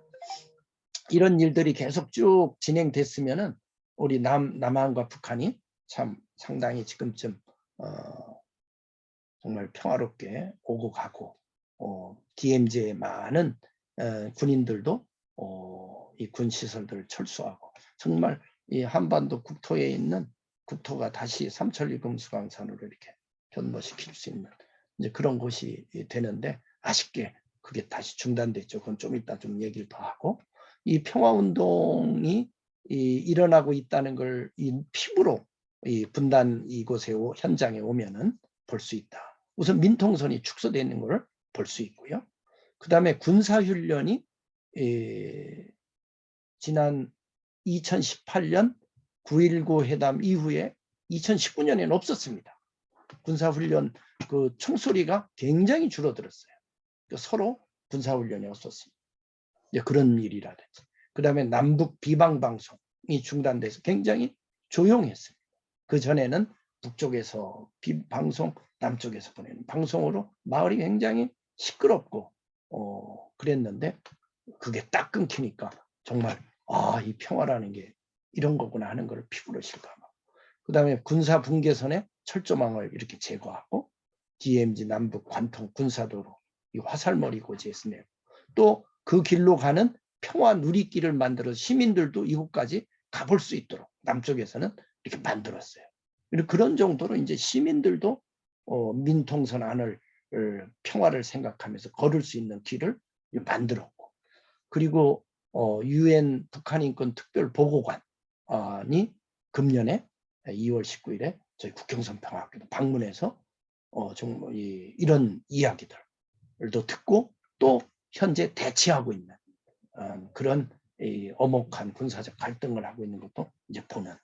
이런 일들이 계속 쭉 진행됐으면은 우리 남한과 북한이 참 상당히 지금쯤 정말 평화롭게 오고 가고 DMZ의 많은 군인들도 이 군시설들을 철수하고 정말 이 한반도 국토에 있는 국토가 다시 삼천리 금수강산으로 이렇게 변모시킬 수 있는 이제 그런 곳이 되는데 아쉽게 그게 다시 중단됐죠. 그건 좀 이따 좀 얘기를 더 하고 이 평화운동이 일어나고 있다는 걸 이 피부로 이 분단 이곳에 현장에 오면은 볼 수 있다. 우선 민통선이 축소되는 것을 볼 수 있고요. 그 다음에 군사훈련이 지난 2018년 9.19 회담 이후에 2019년에는 없었습니다. 군사훈련 그 총소리가 굉장히 줄어들었어요. 서로 군사훈련이 없었습니다. 그런 일이라든지. 그 다음에 남북 비방방송이 중단돼서 굉장히 조용했습니다. 그 전에는 북쪽에서 방송, 남쪽에서 보내는 방송으로 마을이 굉장히 시끄럽고 그랬는데 그게 딱 끊기니까 정말 이 평화라는 게 이런 거구나 하는 걸 피부로 실감하고 그 다음에 군사 분계선에 철조망을 이렇게 제거하고 DMZ 남북 관통 군사도로 이 화살머리 고지에서 내고 또 그 길로 가는 평화 누리길을 만들어서 시민들도 이곳까지 가볼 수 있도록 남쪽에서는 이렇게 만들었어요. 그런 정도로 이제 시민들도 민통선 안을 평화를 생각하면서 걸을 수 있는 길을 만들었고 그리고 UN 북한인권 특별보고관이 금년에 2월 19일에 저희 국경선 평화학교도 방문해서 정말 이런 이야기들도 듣고 또 현재 대치하고 있는 그런 엄혹한 군사적 갈등을 하고 있는 것도 이제 보는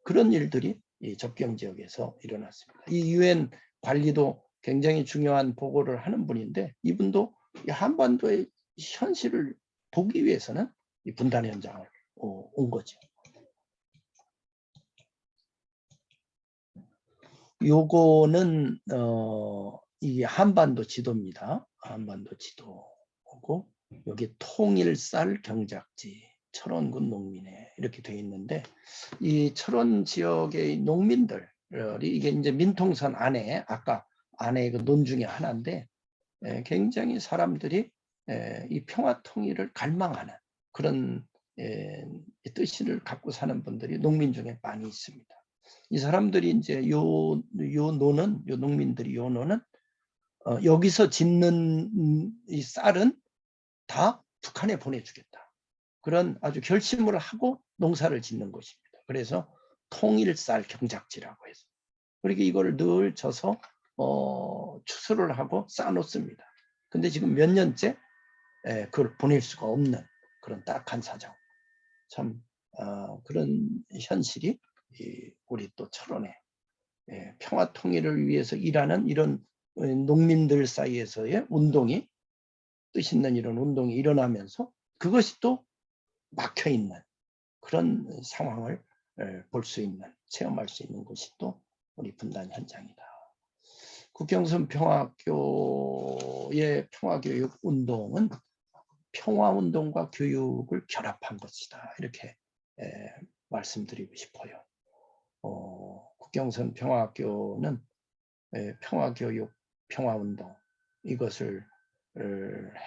그런 일들이 이 접경 지역에서 일어났습니다. 이 UN 관리도 굉장히 중요한 보고를 하는 분인데 이분도 이 한반도의 현실을 보기 위해서는 이 분단 현장을 온 거죠. 요거는 이게 한반도 지도입니다. 한반도 지도고 여기 통일살 경작지 철원군 농민회 이렇게 돼 있는데 이 철원 지역의 농민들이 이게 이제 민통선 안에 아까 안에 그 논 중에 하나인데 굉장히 사람들이 이 평화 통일을 갈망하는 그런 뜻을 갖고 사는 분들이 농민 중에 많이 있습니다. 이 사람들이 이제 요 노는 요 농민들이 요 노는 여기서 짓는 이 쌀은 다 북한에 보내주겠다. 그런 아주 결심을 하고 농사를 짓는 것입니다. 그래서 통일쌀 경작지라고 해서 그렇게 이걸 늘 져서 추수를 하고 쌓아놓습니다. 근데 지금 몇 년째 그걸 보낼 수가 없는 그런 딱한 사정. 참 그런 현실이 우리 또 철원에 평화 통일을 위해서 일하는 이런 농민들 사이에서의 운동이 뜻 있는 이런 운동이 일어나면서 그것이 또 막혀 있는 그런 상황을 볼 수 있는 체험할 수 있는 것이 또 우리 분단 현장이다. 국경선 평화학교의 평화교육 운동은 평화운동과 교육을 결합한 것이다. 이렇게 말씀드리고 싶어요. 국경선 평화학교는 평화교육, 평화운동 이것을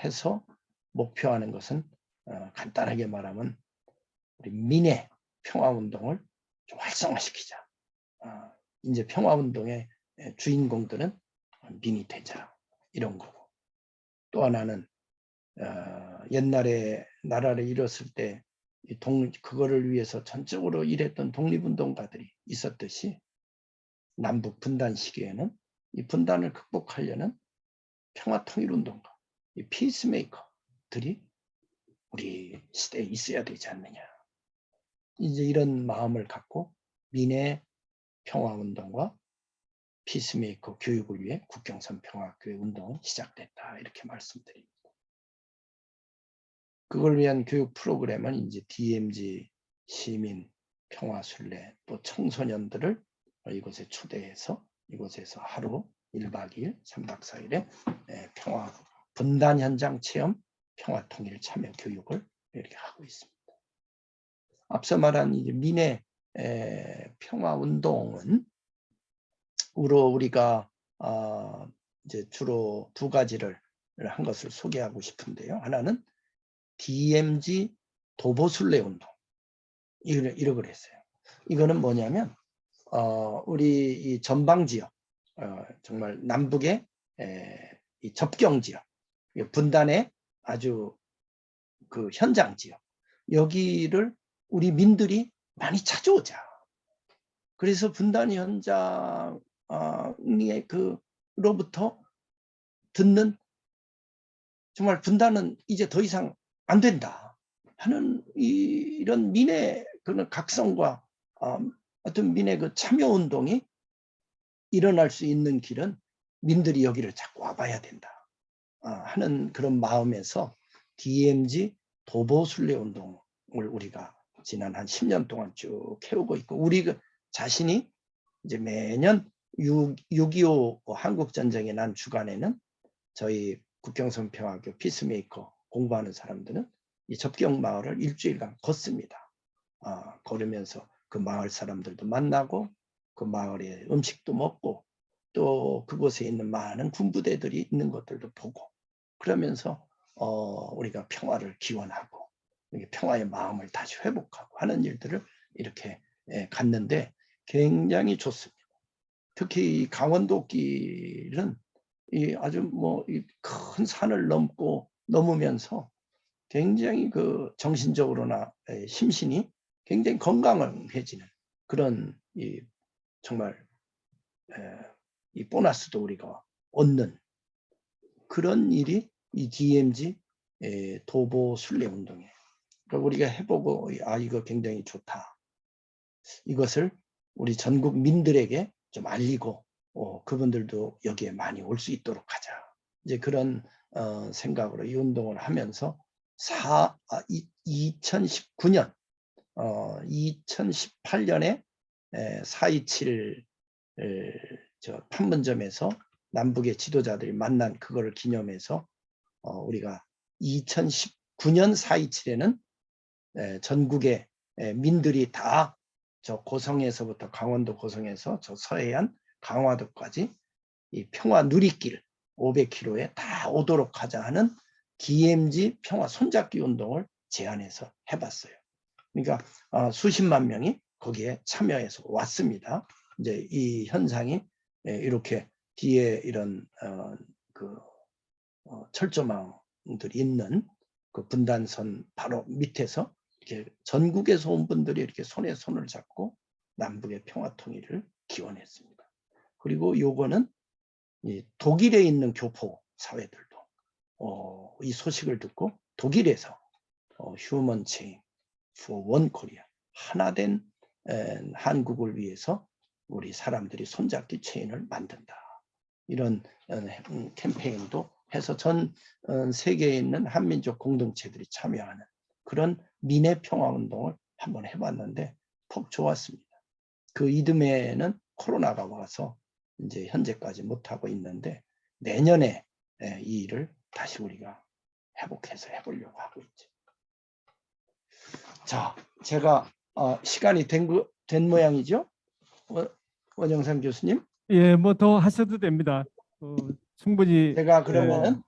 해서 목표하는 것은 간단하게 말하면 우리 민의 평화운동을 좀 활성화시키자. 이제 평화운동의 주인공들은 민이 되자. 이런 거고. 또 하나는 옛날에 나라를 잃었을 때 그거를 위해서 전적으로 일했던 독립운동가들이 있었듯이 남북 분단 시기에는 이 분단을 극복하려는 평화통일운동가, 이 피스메이커들이 우리 시대에 있어야 되지 않느냐. 이제 이런 마음을 갖고 민의 평화운동과 피스메이커 교육을 위해 국경선 평화교육 운동이 시작됐다. 이렇게 말씀드립니다. 그걸 위한 교육 프로그램은 이제 DMZ 시민 평화순례 또 청소년들을 이곳에 초대해서 이곳에서 하루 1박 2일, 3박 4일의 평화 분단 현장 체험 평화통일 참여 교육을 이렇게 하고 있습니다. 앞서 말한 이제 민의 평화운동은 우리가 이제 주로 두 가지를 한 것을 소개하고 싶은데요. 하나는 DMZ 도보순례 운동 이러고 그랬어요. 이거는 뭐냐면 우리 이 전방 지역 정말 남북의 이 접경 지역 분단의 아주 그 현장 지역 여기를 우리 민들이 많이 찾아오자. 그래서 분단 현장의 그로부터 듣는 정말 분단은 이제 더 이상 안 된다 하는 이런 민의 그런 각성과 어떤 민의 그 참여 운동이 일어날 수 있는 길은 민들이 여기를 자꾸 와봐야 된다 하는 그런 마음에서 DMZ 도보순례 운동을 우리가 지난 한 10년 동안 쭉 해오고 있고 우리 자신이 이제 매년 6.25 한국전쟁이 난 주간에는 저희 국경선 평화교 피스메이커 공부하는 사람들은 이 접경 마을을 일주일간 걷습니다. 걸으면서 그 마을 사람들도 만나고 그 마을에 음식도 먹고 또 그곳에 있는 많은 군부대들이 있는 것들도 보고 그러면서 우리가 평화를 기원하고 평화의 마음을 다시 회복하고 하는 일들을 이렇게 갔는데 굉장히 좋습니다. 특히 이 강원도길은 이 아주 뭐 큰 산을 넘으면서 굉장히 그 정신적으로나 심신이 굉장히 건강해지는 그런 정말 이 보너스도 우리가 얻는 그런 일이 이 DMZ 도보 순례 운동이에요. 그러니까 우리가 해보고 이거 굉장히 좋다. 이것을 우리 전국 민들에게 좀 알리고 그분들도 여기에 많이 올 수 있도록 하자. 이제 그런 생각으로 이 운동을 하면서 2019년 2018년에 4.27 저 판문점에서 남북의 지도자들이 만난 그거를 기념해서 우리가 2019년 4.27에는 전국의 민들이 다 저 고성에서부터 강원도 고성에서 저 서해안 강화도까지 이 평화 누리길 500km에 다 오도록 하자 하는 DMZ 평화 손잡기 운동을 제안해서 해봤어요. 그러니까 수십만 명이 거기에 참여해서 왔습니다. 이제 이 현상이 이렇게 뒤에 이런 철조망들이 있는 그 분단선 바로 밑에서 이렇게 전국에서 온 분들이 이렇게 손에 손을 잡고 남북의 평화 통일을 기원했습니다. 그리고 요거는 이 독일에 있는 교포 사회들도 이 소식을 듣고 독일에서 휴먼 체인 for one Korea 하나된 한국을 위해서 우리 사람들이 손잡기 체인을 만든다. 이런 캠페인도 해서 전 세계에 있는 한민족 공동체들이 참여하는 그런 민의 평화운동을 한번 해봤는데 퍽 좋았습니다. 그 이듬해에는 코로나가 와서 이제 현재까지 못 하고 있는데 내년에 이 일을 다시 우리가 회복해서 해보려고 하고 있죠. 자, 제가 시간이 된 모양이죠? 원영상 교수님?
예, 뭐 더 하셔도 됩니다. 충분히
제가 그러면은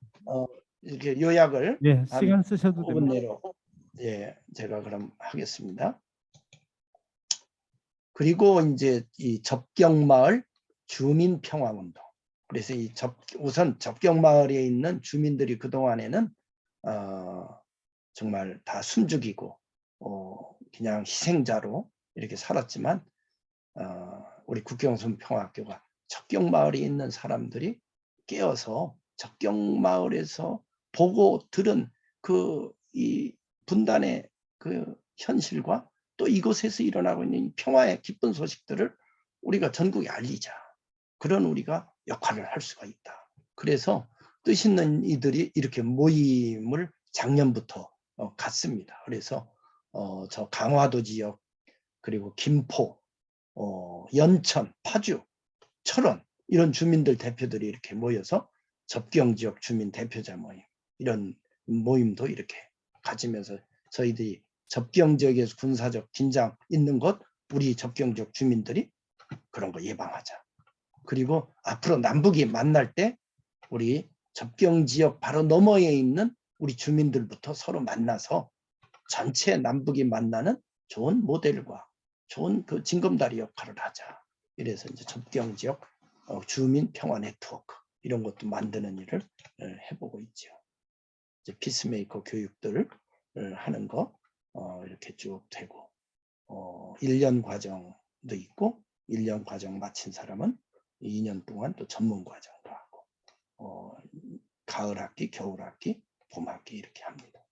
이렇게 요약을
예,
한
시간 쓰셔도
5분
됩니다.
내로 제가 그럼 하겠습니다. 그리고 이제 이 접경마을 주민평화운동. 그래서 우선 접경마을에 있는 주민들이 그동안에는 정말 다 숨죽이고 그냥 희생자로 이렇게 살았지만 우리 국경선 평화학교가 접경마을에 있는 사람들이 깨어서 접경마을에서 보고 들은 이 분단의 그 현실과 또 이곳에서 일어나고 있는 평화의 기쁜 소식들을 우리가 전국에 알리자. 그런 우리가 역할을 할 수가 있다. 그래서 뜻 있는 이들이 이렇게 모임을 작년부터 갔습니다. 그래서 저 강화도 지역 그리고 김포, 연천, 파주, 철원 이런 주민들 대표들이 이렇게 모여서 접경지역 주민 대표자 모임 이런 모임도 이렇게 가지면서 저희들이 접경지역에서 군사적 긴장 있는 것 우리 접경지역 주민들이 그런 거 예방하자. 그리고 앞으로 남북이 만날 때 우리 접경지역 바로 너머에 있는 우리 주민들부터 서로 만나서 전체 남북이 만나는 좋은 모델과 좋은 그 징검다리 역할을 하자. 이래서 이제 접경지역 주민 평화 네트워크 이런 것도 만드는 일을 해보고 있죠. 이제 피스메이커 교육들을 하는 거 이렇게 쭉 되고 1년 과정도 있고 1년 과정 마친 사람은 2년 동안 또 전문 과정도 하고 가을 학기, 겨울 학기, 봄 학기 이렇게 합니다.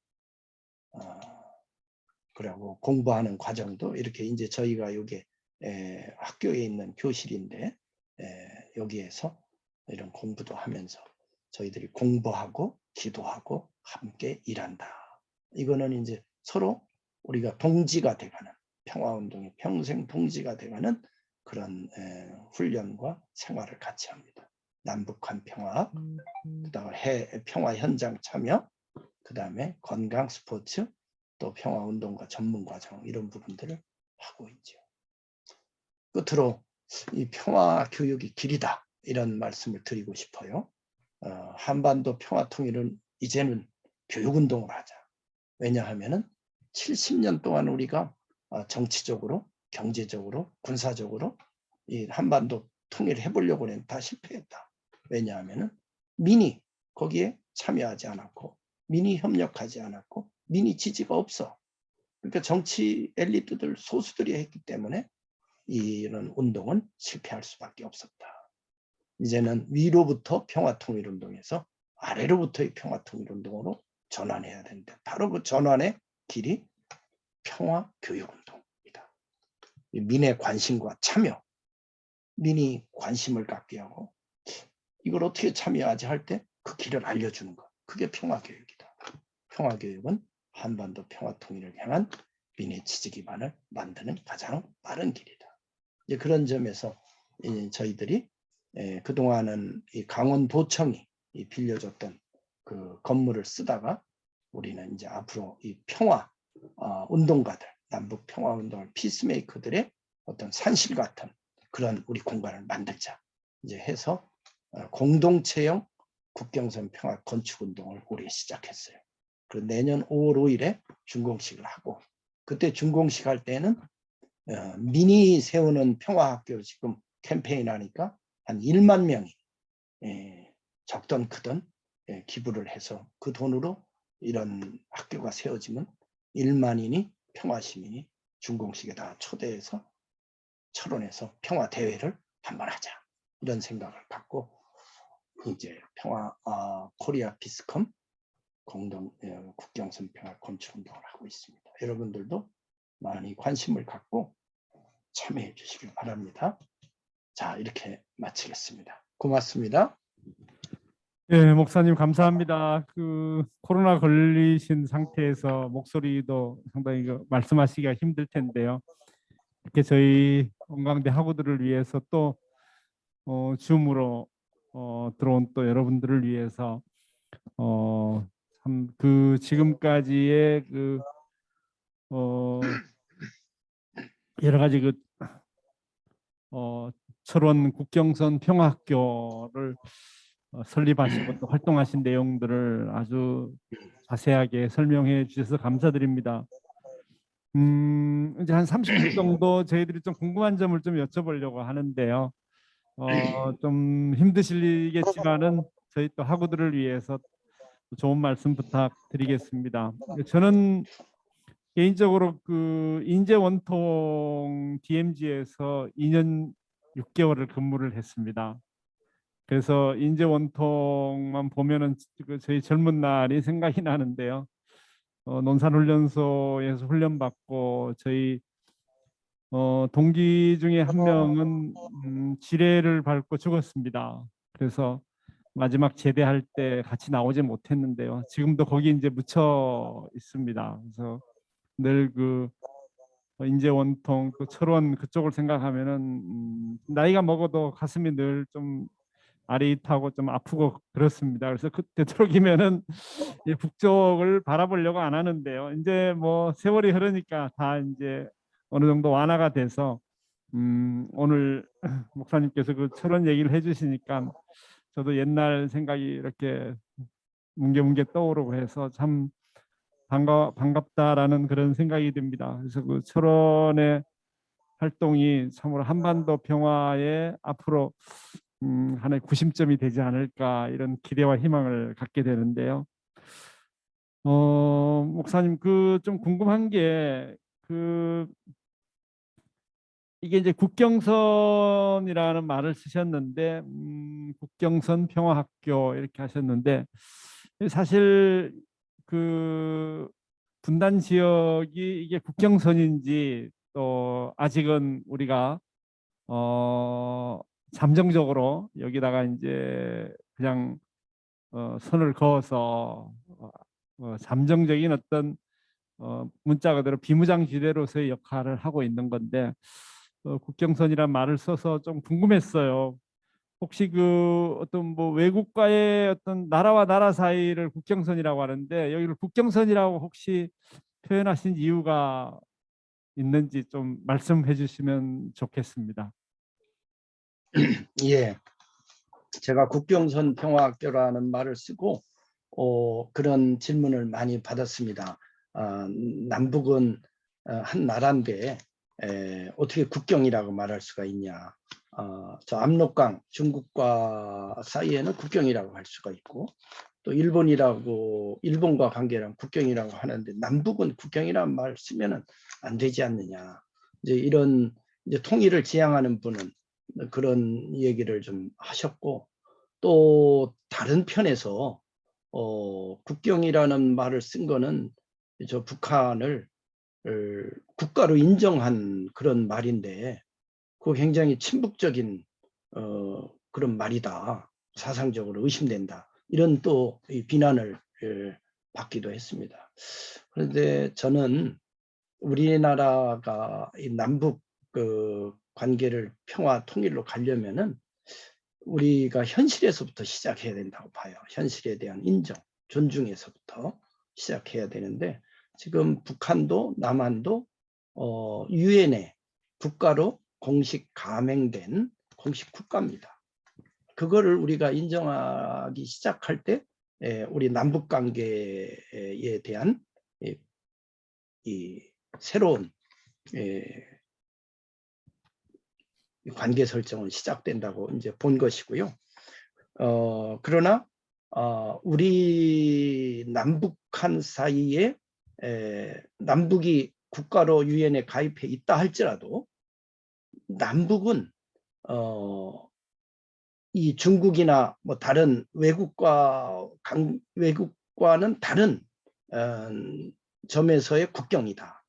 그리고 공부하는 과정도 이렇게 이제 저희가 여기 학교에 있는 교실인데 여기에서 이런 공부도 하면서 저희들이 공부하고 기도하고 함께 일한다. 이거는 이제 서로 우리가 동지가 돼가는 평화운동의 평생 동지가 돼가는 그런 훈련과 생활을 같이 합니다. 남북한 평화, 그다음에 평화 현장 참여, 그다음에 건강 스포츠, 또 평화운동과 전문과정 이런 부분들을 하고 있죠. 끝으로 이 평화교육이 길이다 이런 말씀을 드리고 싶어요. 한반도 평화통일은 이제는 교육운동을 하자. 왜냐하면 70년 동안 우리가 정치적으로, 경제적으로, 군사적으로 이 한반도 통일을 해보려고 했는데 다 실패했다. 왜냐하면 민이 거기에 참여하지 않았고 민이 협력하지 않았고 민이 지지가 없어. 그러니까 정치 엘리트들 소수들이 했기 때문에 이런 운동은 실패할 수밖에 없었다. 이제는 위로부터 평화통일운동에서 아래로부터의 평화통일운동으로 전환해야 되는데 바로 그 전환의 길이 평화교육운동이다. 민의 관심과 참여, 민이 관심을 갖게 하고 이걸 어떻게 참여하지 할 때 그 길을 알려주는 것. 그게 평화교육이다. 평화교육은 한반도 평화통일을 향한 민의 지지 기반을 만드는 가장 빠른 길이다. 이제 그런 점에서 저희들이 그동안은 이 강원도청이 빌려줬던 그 건물을 쓰다가 우리는 이제 앞으로 이 평화 운동가들, 남북 평화 운동을 피스메이커들의 어떤 산실 같은 그런 우리 공간을 만들자. 이제 해서 공동체형 국경선 평화 건축 운동을 올해 시작했어요. 그리고 내년 5월 5일에 준공식을 하고 그때 준공식 할 때는 민이 세우는 평화학교 지금 캠페인 하니까 한 1만 명이 적던 크던 기부를 해서 그 돈으로 이런 학교가 세워지면 1만인이 평화시민이 준공식에 다 초대해서 철원에서 평화대회를 한번 하자. 이런 생각을 갖고 이제 평화 코리아 피스컴 공동 국경선 평화 건축 운동을 하고 있습니다. 여러분들도 많이 관심을 갖고 참여해 주시길 바랍니다. 자, 이렇게 마치겠습니다. 고맙습니다.
예, 목사님 감사합니다. 그 코로나 걸리신 상태에서 목소리도 상당히 말씀하시기가 힘들 텐데요. 이렇게 저희 원광대 학우들을 위해서 또 줌으로 들어온 또 여러분들을 위해서 참 그 지금까지의 그 여러 가지 그 철원 국경선 평화학교를 설립하시고 또 활동하신 내용들을 아주 자세하게 설명해 주셔서 감사드립니다. 이제 한 30분 정도 저희들이 좀 궁금한 점을 좀 여쭤보려고 하는데요. 좀 힘드시겠지만은 저희 또 학우들을 위해서 좋은 말씀 부탁드리겠습니다. 저는 개인적으로 그 인재 원통 DMZ에서 2년 6개월을 근무를 했습니다. 그래서 인재 원통만 보면은 그 저희 젊은 날이 생각이 나는데요. 논산훈련소에서 훈련받고 저희 동기 중에 한 명은 지뢰를 밟고 죽었습니다. 그래서 마지막 제대할 때 같이 나오지 못했는데요. 지금도 거기 이제 묻혀 있습니다. 그래서 늘 그 인제 원통 또 철원 그쪽을 생각하면은 나이가 먹어도 가슴이 늘 좀 아릿하고 좀 아프고 그렇습니다. 그래서 그 되도록이면은 이 북쪽을 바라보려고 안 하는데요. 이제 뭐 세월이 흐르니까 다 이제 어느 정도 완화가 돼서 오늘 목사님께서 그 철원 얘기를 해주시니까 저도 옛날 생각이 이렇게 뭉게뭉게 떠오르고 해서 참 반갑다라는 그런 생각이 듭니다. 그래서 그 철원의 활동이 참으로 한반도 평화의 앞으로 하나의 구심점이 되지 않을까 이런 기대와 희망을 갖게 되는데요. 목사님 그 좀 궁금한 게 그 이게 이제 국경선이라는 말을 쓰셨는데 국경선 평화학교 이렇게 하셨는데 사실 그 분단 지역이 이게 국경선인지 또 아직은 우리가 잠정적으로 여기다가 이제 그냥 선을 그어서 잠정적인 어떤 문자 그대로 비무장지대로서의 역할을 하고 있는 건데 국경선이란 말을 써서 좀 궁금했어요. 혹시 그 어떤 뭐 외국과의 어떤 나라와 나라 사이를 국경선이라고 하는데 여기를 국경선이라고 혹시 표현하신 이유가 있는지 좀 말씀해 주시면 좋겠습니다.
예, 제가 국경선 평화학교라는 말을 쓰고 그런 질문을 많이 받았습니다. 남북은 한 나라인데 어떻게 국경이라고 말할 수가 있냐. 저 압록강 중국과 사이에는 국경이라고 할 수가 있고 또 일본과 관계랑 국경이라고 하는데 남북은 국경이라는 말 쓰면은 안 되지 않느냐. 이제 이런 이제 통일을 지향하는 분은 그런 얘기를 좀 하셨고 또 다른 편에서 국경이라는 말을 쓴 거는 저 북한을 국가로 인정한 그런 말인데 그 굉장히 친북적인 그런 말이다. 사상적으로 의심된다. 이런 또 비난을 받기도 했습니다. 그런데 저는 우리나라가 이 남북 그 관계를 평화 통일로 가려면은 우리가 현실에서부터 시작해야 된다고 봐요. 현실에 대한 인정, 존중에서부터 시작해야 되는데 지금 북한도 남한도 유엔에 국가로 공식 가맹된 공식 국가입니다. 그거를 우리가 인정하기 시작할 때 우리 남북 관계에 대한 이 새로운 관계 설정은 시작된다고 이제 본 것이고요. 그러나 우리 남북한 사이에 남북이 국가로 유엔에 가입해 있다 할지라도 남북은 이 중국이나 뭐 다른 외국과는 다른 점에서의 국경이다.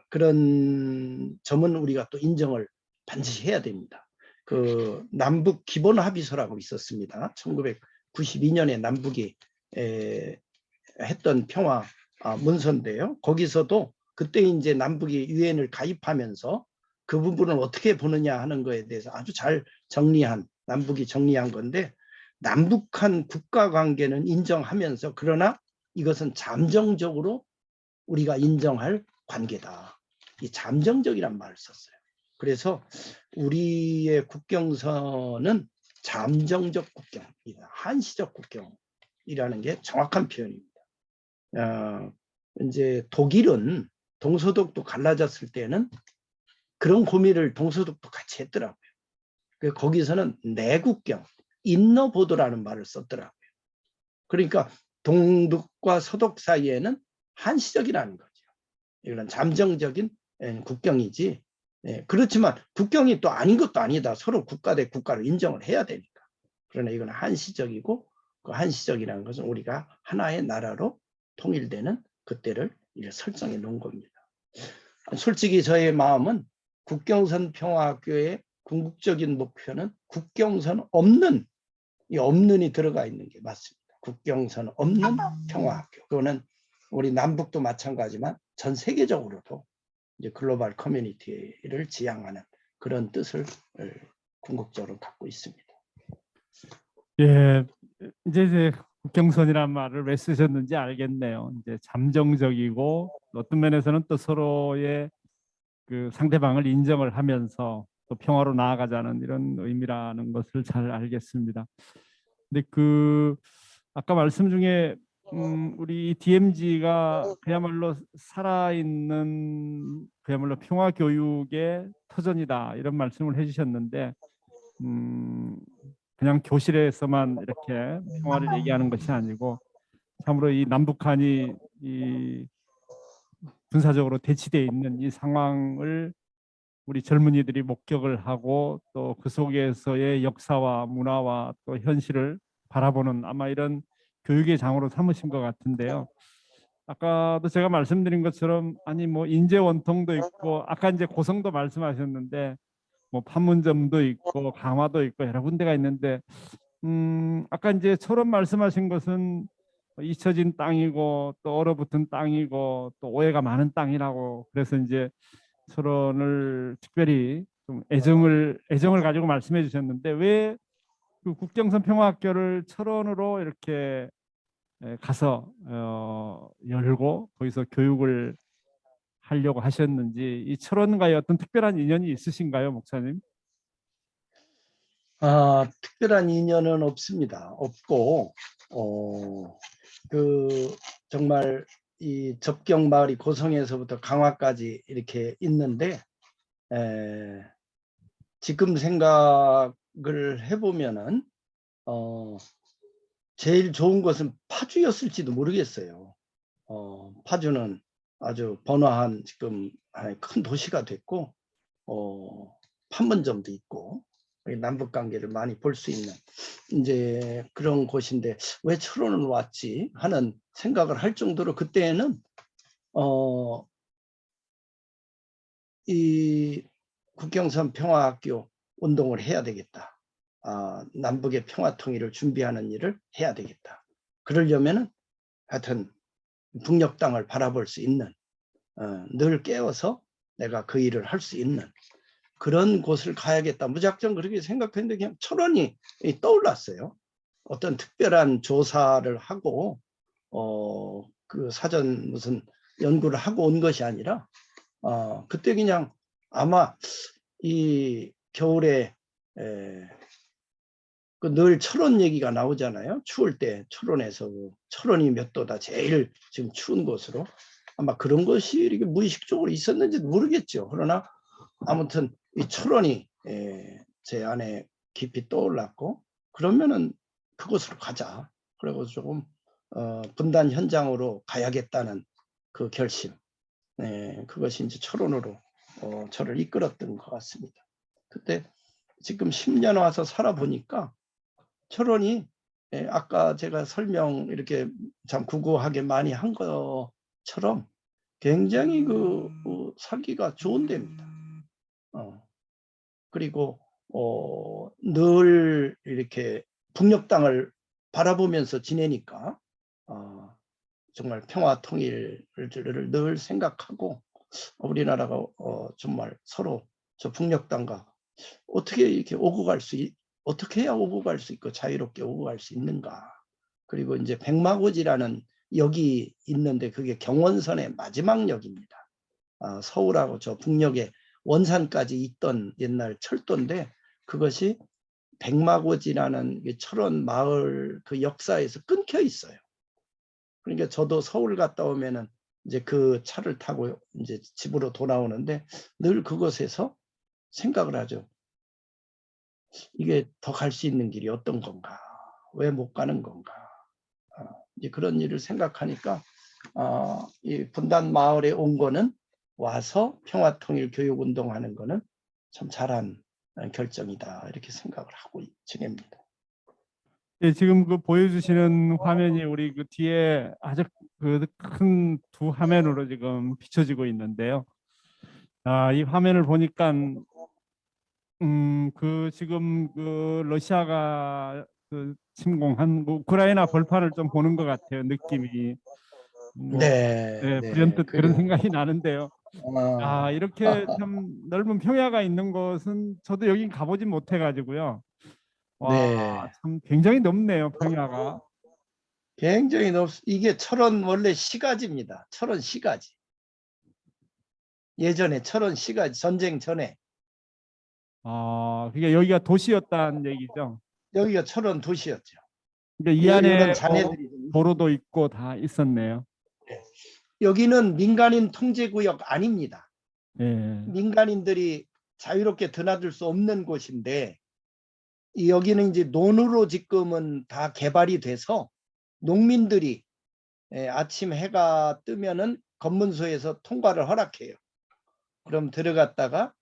그런 점은 우리가 또 인정을 반드시 해야 됩니다. 그 남북 기본 합의서라고 있었습니다. 1992년에 남북이 했던 평화 문서인데요. 거기서도 그때 이제 남북이 유엔을 가입하면서 그 부분을 어떻게 보느냐 하는 거에 대해서 아주 잘 정리한, 남북이 정리한 건데, 남북한 국가 관계는 인정하면서 그러나 이것은 잠정적으로 우리가 인정할 관계다. 이 잠정적이란 말을 썼어요. 그래서 우리의 국경선은 잠정적 국경이다. 한시적 국경이라는 게 정확한 표현입니다. 이제 독일은 동서독도 갈라졌을 때는 그런 고민을 동서독도 같이 했더라고요. 거기서는 내국경, 인너보더라는 말을 썼더라고요. 그러니까 동독과 서독 사이에는 한시적이라는 거죠. 이건 잠정적인 국경이지. 그렇지만 국경이 또 아닌 것도 아니다. 서로 국가 대 국가를 인정을 해야 되니까. 그러나 이건 한시적이고, 그 한시적이라는 것은 우리가 하나의 나라로 통일되는 그때를 설정해 놓은 겁니다. 솔직히 저의 마음은 국경선 평화학교의 궁극적인 목표는 국경선 없는, 이 없는이 들어가 있는 게 맞습니다. 국경선 없는 평화학교. 그거는 우리 남북도 마찬가지지만 전 세계적으로도 이제 글로벌 커뮤니티를 지향하는 그런 뜻을 궁극적으로 갖고 있습니다.
예, 이제 국경선이란 말을 왜 쓰셨는지 알겠네요. 이제 잠정적이고 어떤 면에서는 또 서로의 그 상대방을 인정을 하면서 또 평화로 나아가자는 이런 의미라는 것을 잘 알겠습니다. 근데 그 아까 말씀 중에 우리 DMZ가 그야말로 살아있는 그야말로 평화 교육의 터전이다 이런 말씀을 해주셨는데 그냥 교실에서만 이렇게 평화를 얘기하는 것이 아니고 참으로 이 남북한이 이 군사적으로 대치되어 있는 이 상황을 우리 젊은이들이 목격을 하고 또 그 속에서의 역사와 문화와 또 현실을 바라보는 아마 이런 교육의 장으로 삼으신 것 같은데요. 아까도 제가 말씀드린 것처럼 아니 뭐 인재 원통도 있고 아까 이제 고성도 말씀하셨는데 뭐 판문점도 있고 강화도 있고 여러 군데가 있는데 아까 이제 처럼 말씀하신 것은 잊혀진 땅이고 또 얼어붙은 땅이고 또 오해가 많은 땅이라고 그래서 이제 철원을 특별히 좀 애정을 가지고 말씀해 주셨는데 왜 그 국경선 평화학교를 철원으로 이렇게 가서 열고 거기서 교육을 하려고 하셨는지 이 철원과의 어떤 특별한 인연이 있으신가요, 목사님?
특별한 인연은 없습니다. 없고 정말 이 접경 마을이 고성에서부터 강화까지 이렇게 있는데 지금 생각을 해보면은 제일 좋은 것은 파주였을지도 모르겠어요. 파주는 아주 번화한 지금 큰 도시가 됐고 판문점도 있고 남북 관계를 많이 볼 수 있는 이제 그런 곳인데 왜 철원을 왔지 하는 생각을 할 정도로 그때는 이 국경선 평화학교 운동을 해야 되겠다. 남북의 평화 통일을 준비하는 일을 해야 되겠다. 그러려면은 하여튼 북녘 땅을 바라볼 수 있는 늘 깨어서 내가 그 일을 할 수 있는 그런 곳을 가야겠다. 무작정 그렇게 생각했는데 그냥 철원이 떠올랐어요. 어떤 특별한 조사를 하고 그 사전 무슨 연구를 하고 온 것이 아니라 그때 그냥 아마 이 겨울에 그 늘 철원 얘기가 나오잖아요. 추울 때 철원에서 철원이 몇 도다 제일 지금 추운 곳으로 아마 그런 것이 이렇게 무의식적으로 있었는지도 모르겠죠. 그러나 아무튼 이 철원이 제 안에 깊이 떠올랐고 그러면은 그곳으로 가자. 그리고 조금 분단 현장으로 가야겠다는 그 결심. 그것이 이제 철원으로 저를 이끌었던 것 같습니다. 그때 지금 10년 와서 살아보니까 철원이 아까 제가 설명 이렇게 참 구구하게 많이 한 것처럼 굉장히 살기가 좋은 데입니다. 그리고 늘 이렇게 북녘 땅을 바라보면서 지내니까 정말 평화 통일을 늘 생각하고 우리나라가 정말 서로 저 북녘땅과 어떻게 이렇게 어떻게 해야 오고 갈 수 있고 자유롭게 오고 갈 수 있는가. 그리고 이제 백마고지라는 역이 있는데 그게 경원선의 마지막 역입니다. 서울하고 저 북녘에 원산까지 있던 옛날 철도인데 그것이 백마고지라는 철원 마을 그 역사에서 끊겨 있어요. 그러니까 저도 서울 갔다 오면은 이제 그 차를 타고 이제 집으로 돌아오는데 늘 그곳에서 생각을 하죠. 이게 더 갈 수 있는 길이 어떤 건가? 왜 못 가는 건가? 이제 그런 일을 생각하니까 이 분단 마을에 온 거는 와서 평화통일 교육운동하는 거는 참 잘한 결정이다 이렇게 생각을 하고 지냅니다.
예, 지금 그 보여주시는 화면이 우리 그 뒤에 아주 그 큰 두 화면으로 지금 비춰지고 있는데요. 이 화면을 보니까 그 지금 그 러시아가 그 침공한 그 우크라이나 벌판을 좀 보는 것 같아요. 느낌이 뭐
네,
예,
네,
불현듯 그런 생각이 나는데요.
아,
이렇게 참 넓은 평야가 있는 곳은 저도 여긴 가보진 못해가지고요. 와,
네,
참 굉장히 넓네요, 평야가.
굉장히 이게 철원 원래 시가지입니다. 철원 시가지. 예전에 철원 시가지 전쟁 전에
그러니까 여기가 도시였다는 얘기죠.
여기가 철원 도시였죠.
그러니까 이
이런
안에 뭐
잔해들이 좀
도로도
있습니다.
있고 다 있었네요.
네. 여기는 민간인 통제구역 아닙니다.
예,
민간인들이 자유롭게 드나들 수 없는 곳인데 여기는 이제 논으로 지금은 다 개발이 돼서 농민들이 아침 해가 뜨면은 검문소에서 통과를 허락해요. 그럼 들어갔다가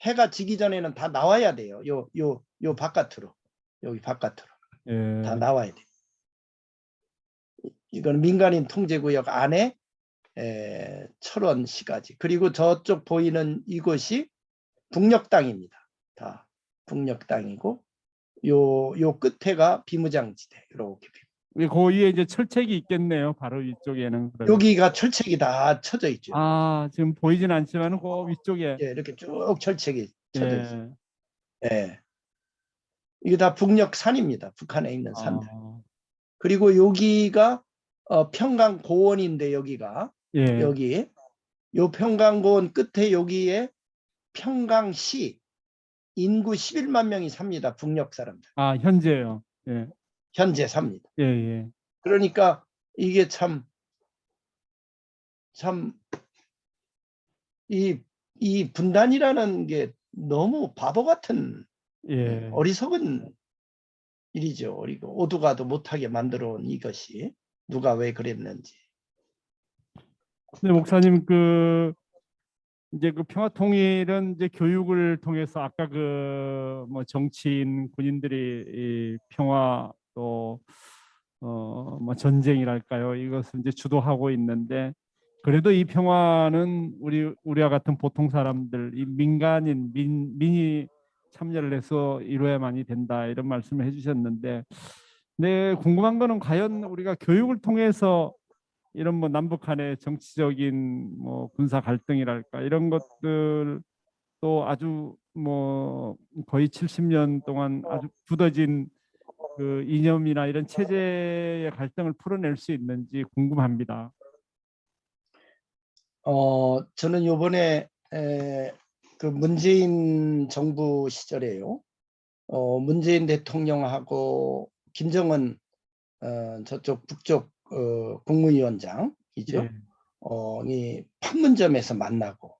해가 지기 전에는 다 나와야 돼요. 요 바깥으로. 여기 바깥으로. 다
예.
나와야 돼요. 이건 민간인 통제구역 안에 철원 시가지. 그리고 저쪽 보이는 이곳이 북녘 땅입니다. 다 북녘 땅이고 요 끝에가 비무장지대. 이렇게.
그 위에 이제 철책이 있겠네요. 바로 위쪽에는 그러면.
여기가 철책이 다 쳐져 있죠.
지금 보이진 않지만 그 위쪽에
이렇게 쭉 철책이 쳐져 있어요.
예.
예. 이게 다 북녘 산입니다. 북한에 있는 산들.
아,
그리고 여기가 평강 고원인데 여기가
예.
여기 요 평강 고원 끝에 여기에 평강시 인구 11만 명이 삽니다. 북녘 사람들.
현재요. 예.
현재 삽니다.
예, 예.
그러니까 이게 참 이 분단이라는 게 너무 바보 같은
예.
어리석은 일이죠. 그리고 오두가도 못하게 만들어 온 이것이 누가 왜 그랬는지.
근데 목사님 이제 그 평화 통일은 이제 교육을 통해서 아까 그 뭐 정치인 군인들이 이 평화 또 뭐 전쟁이랄까요, 이것을 이제 주도하고 있는데 그래도 이 평화는 우리와 같은 보통 사람들, 이 민간인 민이 참여를 해서 이루어야만이 된다 이런 말씀을 해주셨는데, 네, 궁금한 거는 과연 우리가 교육을 통해서 이런 뭐 남북 간의 정치적인 뭐 군사 갈등이랄까 이런 것들 또 아주 뭐 거의 70년 동안 아주 굳어진 그 이념이나 이런 체제의 갈등을 풀어낼 수 있는지 궁금합니다.
저는 요번에 그 문재인 정부 시절에요. 문재인 대통령하고 김정은 저쪽 북쪽 국무위원장이죠.
예.
이 판문점에서 만나고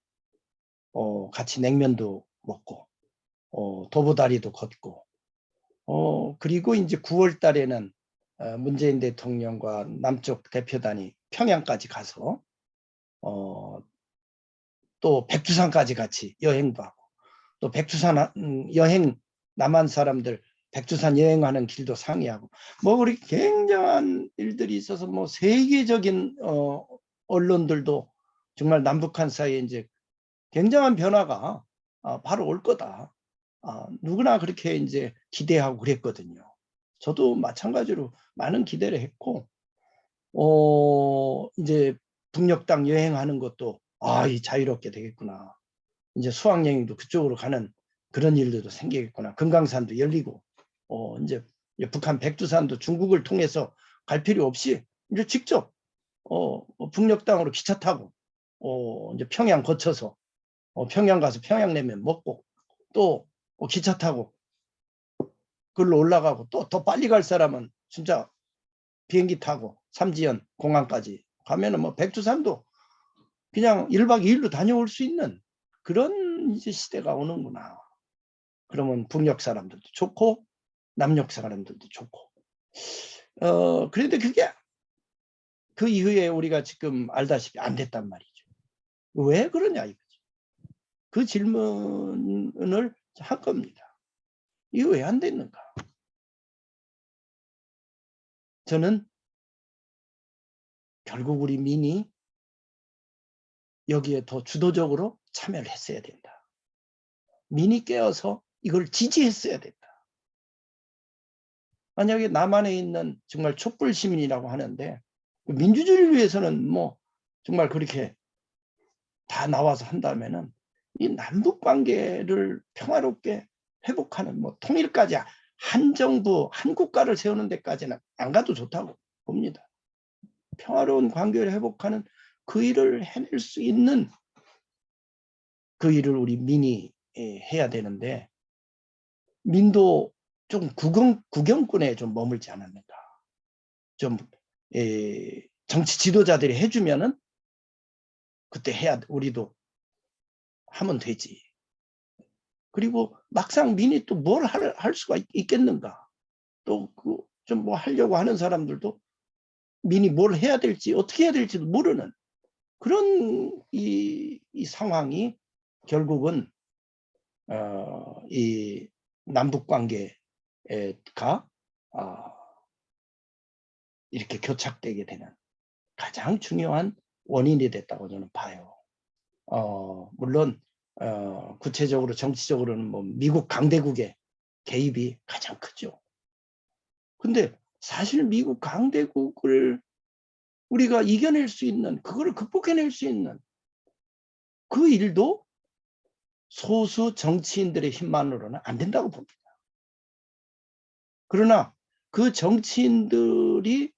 같이 냉면도 먹고 도보다리도 걷고 그리고 이제 9월 달에는 문재인 대통령과 남쪽 대표단이 평양까지 가서 또 백두산까지 같이 여행도 하고 또 백두산 여행 남한 사람들 백두산 여행하는 길도 상의하고 뭐 우리 굉장한 일들이 있어서 뭐 세계적인 언론들도 정말 남북한 사이에 이제 굉장한 변화가 바로 올 거다. 누구나 그렇게 이제 기대하고 그랬거든요. 저도 마찬가지로 많은 기대를 했고 이제 북녘 땅 여행하는 것도 이 자유롭게 되겠구나. 이제 수학여행도 그쪽으로 가는 그런 일들도 생기겠구나. 금강산도 열리고 이제 북한 백두산도 중국을 통해서 갈 필요 없이 이제 직접 북녘 땅으로 기차 타고 이제 평양 거쳐서 평양 가서 평양냉면 먹고 또 기차 타고 그걸로 올라가고 또 더 빨리 갈 사람은 진짜 비행기 타고 삼지연 공항까지 가면은 뭐 백두산도 그냥 1박 2일로 다녀올 수 있는 그런 이제 시대가 오는구나. 그러면 북녘 사람들도 좋고 남녘 사람들도 좋고. 그런데 그게 그 이후에 우리가 지금 알다시피 안 됐단 말이죠. 왜 그러냐 이거죠. 그 질문을 한 겁니다. 이거 왜 안 됐는가? 저는 결국 우리 민이 여기에 더 주도적으로 참여를 했어야 된다. 민이 깨어서 이걸 지지했어야 된다. 만약에 남한에 있는 정말 촛불 시민이라고 하는데 민주주의를 위해서는 뭐 정말 그렇게 다 나와서 한다면은 이 남북 관계를 평화롭게 회복하는 뭐 통일까지 한 정부 한 국가를 세우는 데까지는 안 가도 좋다고 봅니다. 평화로운 관계를 회복하는 그 일을 해낼 수 있는 그 일을 우리 민이 해야 되는데 민도 좀 구경꾼에 좀 머물지 않았는가. 좀 정치 지도자들이 해주면은 그때 해야 우리도 하면 되지. 그리고 막상 민이 또 뭘 할 수가 있겠는가. 또 그 좀 뭐 하려고 하는 사람들도 민이 뭘 해야 될지 어떻게 해야 될지도 모르는 그런 이 상황이 결국은 이 남북 관계가 이렇게 교착되게 되는 가장 중요한 원인이 됐다고 저는 봐요. 물론 구체적으로 정치적으로는 뭐 미국 강대국의 개입이 가장 크죠. 근데 사실 미국 강대국을 우리가 이겨낼 수 있는, 그거를 극복해낼 수 있는 그 일도 소수 정치인들의 힘만으로는 안 된다고 봅니다. 그러나 그 정치인들이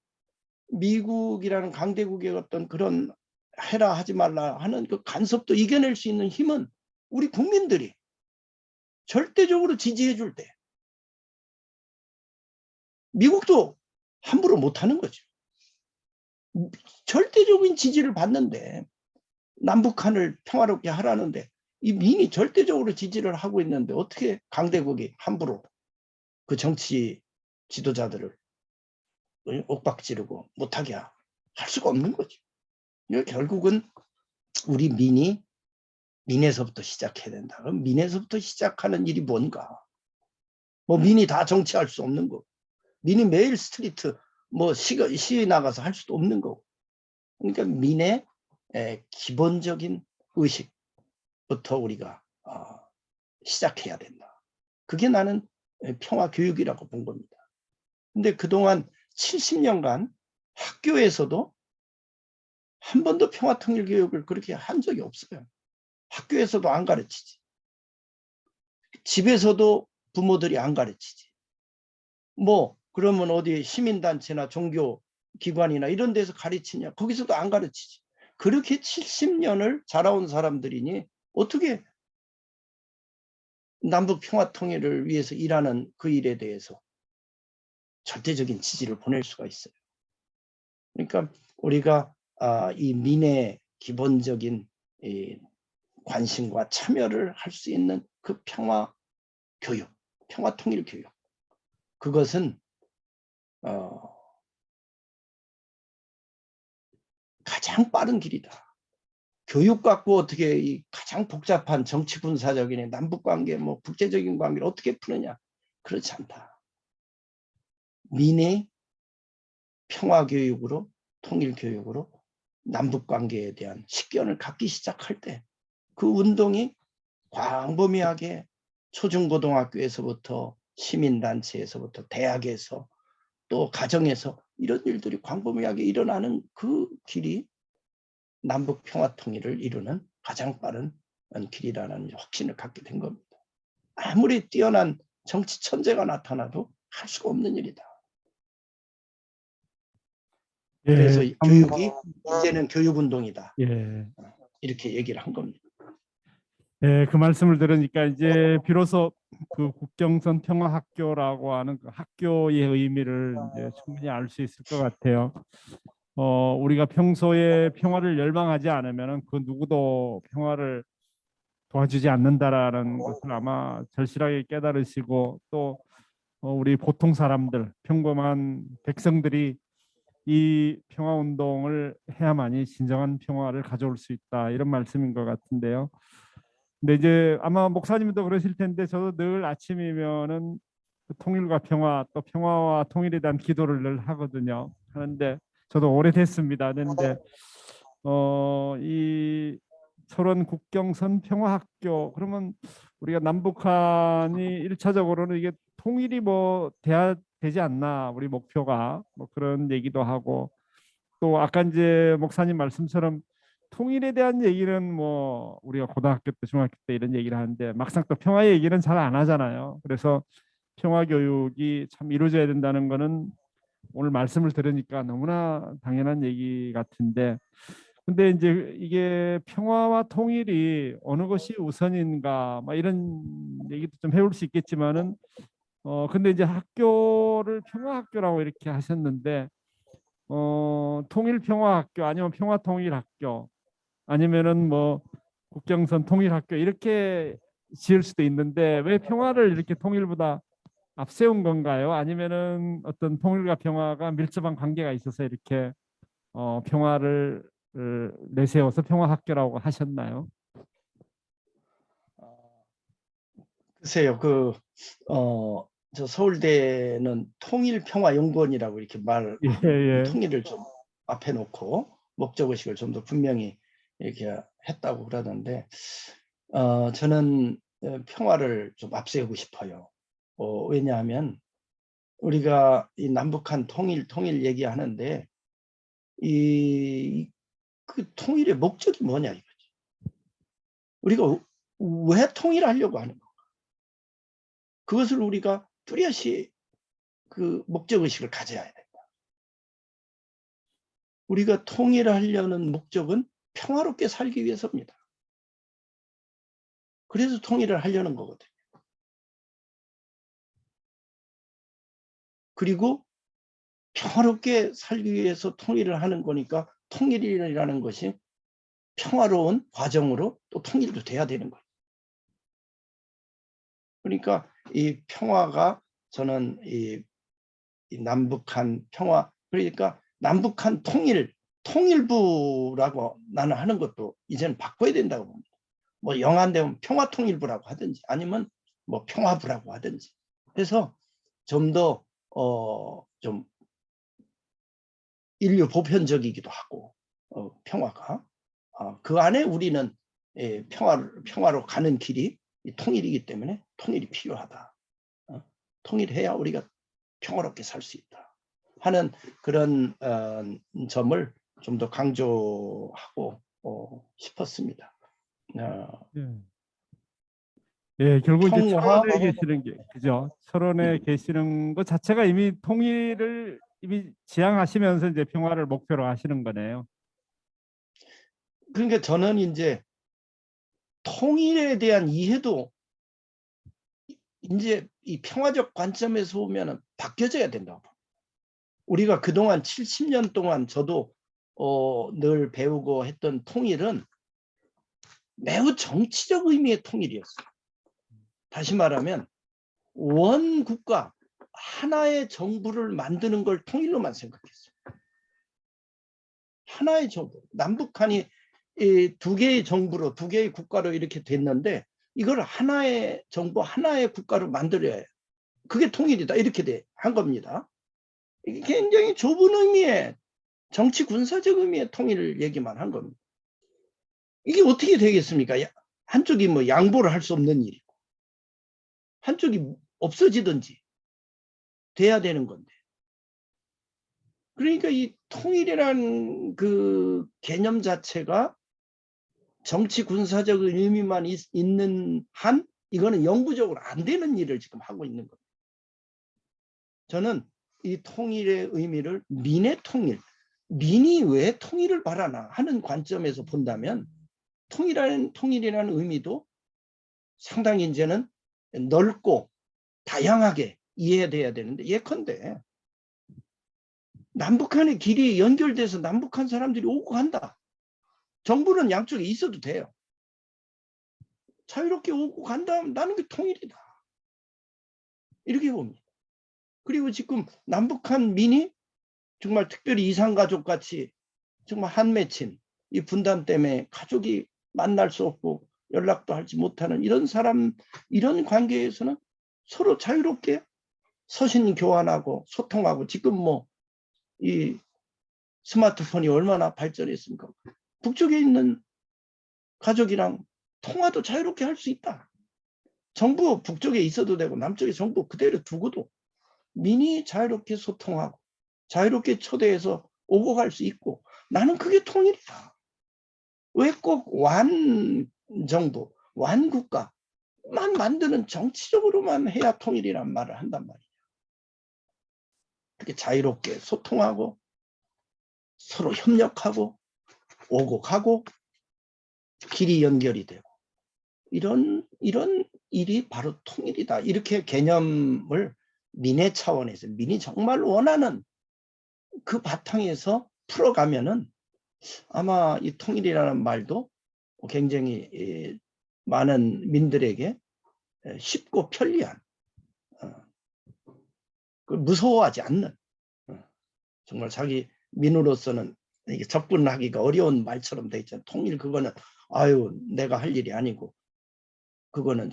미국이라는 강대국의 어떤 그런 해라 하지 말라 하는 그 간섭도 이겨낼 수 있는 힘은 우리 국민들이 절대적으로 지지해 줄 때 미국도 함부로 못하는 거죠. 절대적인 지지를 받는데 남북한을 평화롭게 하라는데 이 민이 절대적으로 지지를 하고 있는데 어떻게 강대국이 함부로 그 정치 지도자들을 옥박지르고 못하게 할 수가 없는 거죠. 결국은 우리 민에서부터 시작해야 된다. 그럼 민에서부터 시작하는 일이 뭔가? 뭐 민이 다 정치할 수 없는 거. 민이 매일 스트리트 뭐 시위 나가서 할 수도 없는 거고. 그러니까 민의 기본적인 의식부터 우리가 시작해야 된다. 그게 나는 평화 교육이라고 본 겁니다. 근데 그동안 70년간 학교에서도 한 번도 평화 통일 교육을 그렇게 한 적이 없어요. 학교에서도 안 가르치지. 집에서도 부모들이 안 가르치지. 뭐 그러면 어디 시민단체나 종교기관이나 이런 데서 가르치냐? 거기서도 안 가르치지. 그렇게 70년을 자라온 사람들이니 어떻게 남북 평화 통일을 위해서 일하는 그 일에 대해서 절대적인 지지를 보낼 수가 있어요. 그러니까 우리가 이 민의 기본적인 관심과 참여를 할 수 있는 그 평화 교육, 평화 통일 교육, 그것은 가장 빠른 길이다. 교육 갖고 어떻게 이 가장 복잡한 정치 군사적인 남북 관계, 뭐 국제적인 관계를 어떻게 푸느냐? 그렇지 않다. 민의 평화 교육으로, 통일 교육으로 남북 관계에 대한 식견을 갖기 시작할 때 그 운동이 광범위하게 초중고등학교에서부터 시민단체에서부터 대학에서 또 가정에서 이런 일들이 광범위하게 일어나는 그 길이 남북 평화 통일을 이루는 가장 빠른 길이라는 확신을 갖게 된 겁니다. 아무리 뛰어난 정치 천재가 나타나도 할 수가 없는 일이다. 그래서
예,
교육이 이제는 교육운동이다.
예.
이렇게 얘기를 한 겁니다.
예, 그 말씀을 들으니까 이제 비로소 그 국경선 평화학교라고 하는 그 학교의 의미를 이제 충분히 알 수 있을 것 같아요. 우리가 평소에 평화를 열망하지 않으면 그 누구도 평화를 도와주지 않는다라는 것을 아마 절실하게 깨달으시고 또 우리 보통 사람들, 평범한 백성들이 이 평화 운동을 해야만이 진정한 평화를 가져올 수 있다 이런 말씀인 것 같은데요. 근데 이제 아마 목사님도 그러실 텐데 저도 늘 아침이면은 그 통일과 평화 또 평화와 통일에 대한 기도를 늘 하거든요. 하는데 저도 오래됐습니다. 그런데 이 철원 국경선 평화학교 그러면 우리가 남북한이 일차적으로는 이게 통일이 뭐 돼야 되지 않나 우리 목표가 뭐 그런 얘기도 하고 또 아까 이제 목사님 말씀처럼 통일에 대한 얘기는 뭐 우리가 고등학교 때 중학교 때 이런 얘기를 하는데 막상 또 평화 얘기는 잘 안 하잖아요. 그래서 평화 교육이 참 이루어져야 된다는 거는 오늘 말씀을 들으니까 너무나 당연한 얘기 같은데 근데 이제 이게 평화와 통일이 어느 것이 우선인가 막 이런 얘기도 좀 해볼 수 있겠지만은 근데 이제 학교를 평화학교라고 이렇게 하셨는데 통일평화학교 아니면 평화통일학교 아니면은 뭐 국경선 통일학교 이렇게 지을 수도 있는데 왜 평화를 이렇게 통일보다 앞세운 건가요? 아니면은 어떤 통일과 평화가 밀접한 관계가 있어서 이렇게 평화를 내세워서 평화학교라고 하셨나요?
글쎄요, 저 서울대는 통일평화연구원이라고 이렇게
예, 예.
통일을 좀 앞에 놓고 목적의식을 좀 더 분명히 이렇게 했다고 그러는데, 저는 평화를 좀 앞세우고 싶어요. 왜냐하면 우리가 이 남북한 통일 얘기하는데 그 통일의 목적이 뭐냐 이거지. 우리가 왜 통일하려고 하는 거? 그것을 우리가 뚜렷이 그 목적의식을 가져야 된다. 우리가 통일하려는 목적은 평화롭게 살기 위해서입니다. 그래서 통일을 하려는 거거든요. 그리고 평화롭게 살기 위해서 통일을 하는 거니까 통일이라는 것이 평화로운 과정으로 또 통일도 돼야 되는 거예요. 그러니까 이 평화가 저는 이 남북한 평화 그러니까 남북한 통일부라고 나는 하는 것도 이제는 바꿔야 된다고 봅니다. 뭐 영안되면 평화통일부라고 하든지 아니면 뭐 평화부라고 하든지 해서 좀 더 좀 인류 보편적이기도 하고 평화가 그 안에 우리는 평화로 가는 길이 통일이기 때문에 통일이 필요하다. 통일해야 우리가 평화롭게 살 수 있다 하는 그런 점을 좀 더 강조하고 싶었습니다.
예. 예, 결국 이제
평화
철원에 계시는 게 그죠? 철원에 계시는 것 자체가 이미 통일을 이미 지향하시면서 이제 평화를 목표로 하시는 거네요.
그러니까 저는 이제 통일에 대한 이해도 이제 이 평화적 관점에서 보면 바뀌어져야 된다고. 우리가 그동안 70년 동안 저도 늘 배우고 했던 통일은 매우 정치적 의미의 통일이었어요. 다시 말하면 원 국가 하나의 정부를 만드는 걸 통일로만 생각했어요. 하나의 정부. 남북한이 두 개의 정부로 두 개의 국가로 이렇게 됐는데 이걸 하나의 정부 하나의 국가로 만들어야 해요. 그게 통일이다 이렇게 한 겁니다. 이게 굉장히 좁은 의미의 정치 군사적 의미의 통일을 얘기만 한 겁니다. 이게 어떻게 되겠습니까? 한쪽이 뭐 양보를 할 수 없는 일이고 한쪽이 없어지든지 돼야 되는 건데. 그러니까 이 통일이란 그 개념 자체가 정치 군사적 의미만 있는 한 이거는 영구적으로 안 되는 일을 지금 하고 있는 겁니다. 저는 이 통일의 의미를 민의 통일, 민이 왜 통일을 바라나 하는 관점에서 본다면 통일이라는 의미도 상당히 이제는 넓고 다양하게 이해돼야 되는데, 예컨대 남북한의 길이 연결돼서 남북한 사람들이 오고 간다. 정부는 양쪽에 있어도 돼요. 자유롭게 오고 간다면 나는 그 통일이다. 이렇게 봅니다. 그리고 지금 남북한 민이 정말 특별히 이산가족 같이 정말 한 맺힌 이 분단 때문에 가족이 만날 수 없고 연락도 하지 못하는 이런 사람, 이런 관계에서는 서로 자유롭게 서신 교환하고 소통하고, 지금 뭐 이 스마트폰이 얼마나 발전했습니까? 북쪽에 있는 가족이랑 통화도 자유롭게 할 수 있다. 정부 북쪽에 있어도 되고 남쪽에 정부 그대로 두고도 민이 자유롭게 소통하고 자유롭게 초대해서 오고 갈 수 있고, 나는 그게 통일이다. 왜 꼭 완정부, 완국가만 만드는 정치적으로만 해야 통일이란 말을 한단 말이야. 그렇게 자유롭게 소통하고 서로 협력하고 오고 가고 길이 연결이 되고, 이런 일이 바로 통일이다. 이렇게 개념을 민의 차원에서, 민이 정말 원하는 그 바탕에서 풀어가면은 아마 이 통일이라는 말도 굉장히 많은 민들에게 쉽고 편리한, 무서워하지 않는, 정말 자기 민으로서는 이게 접근하기가 어려운 말처럼 돼 있잖아요. 통일, 그거는 아유 내가 할 일이 아니고, 그거는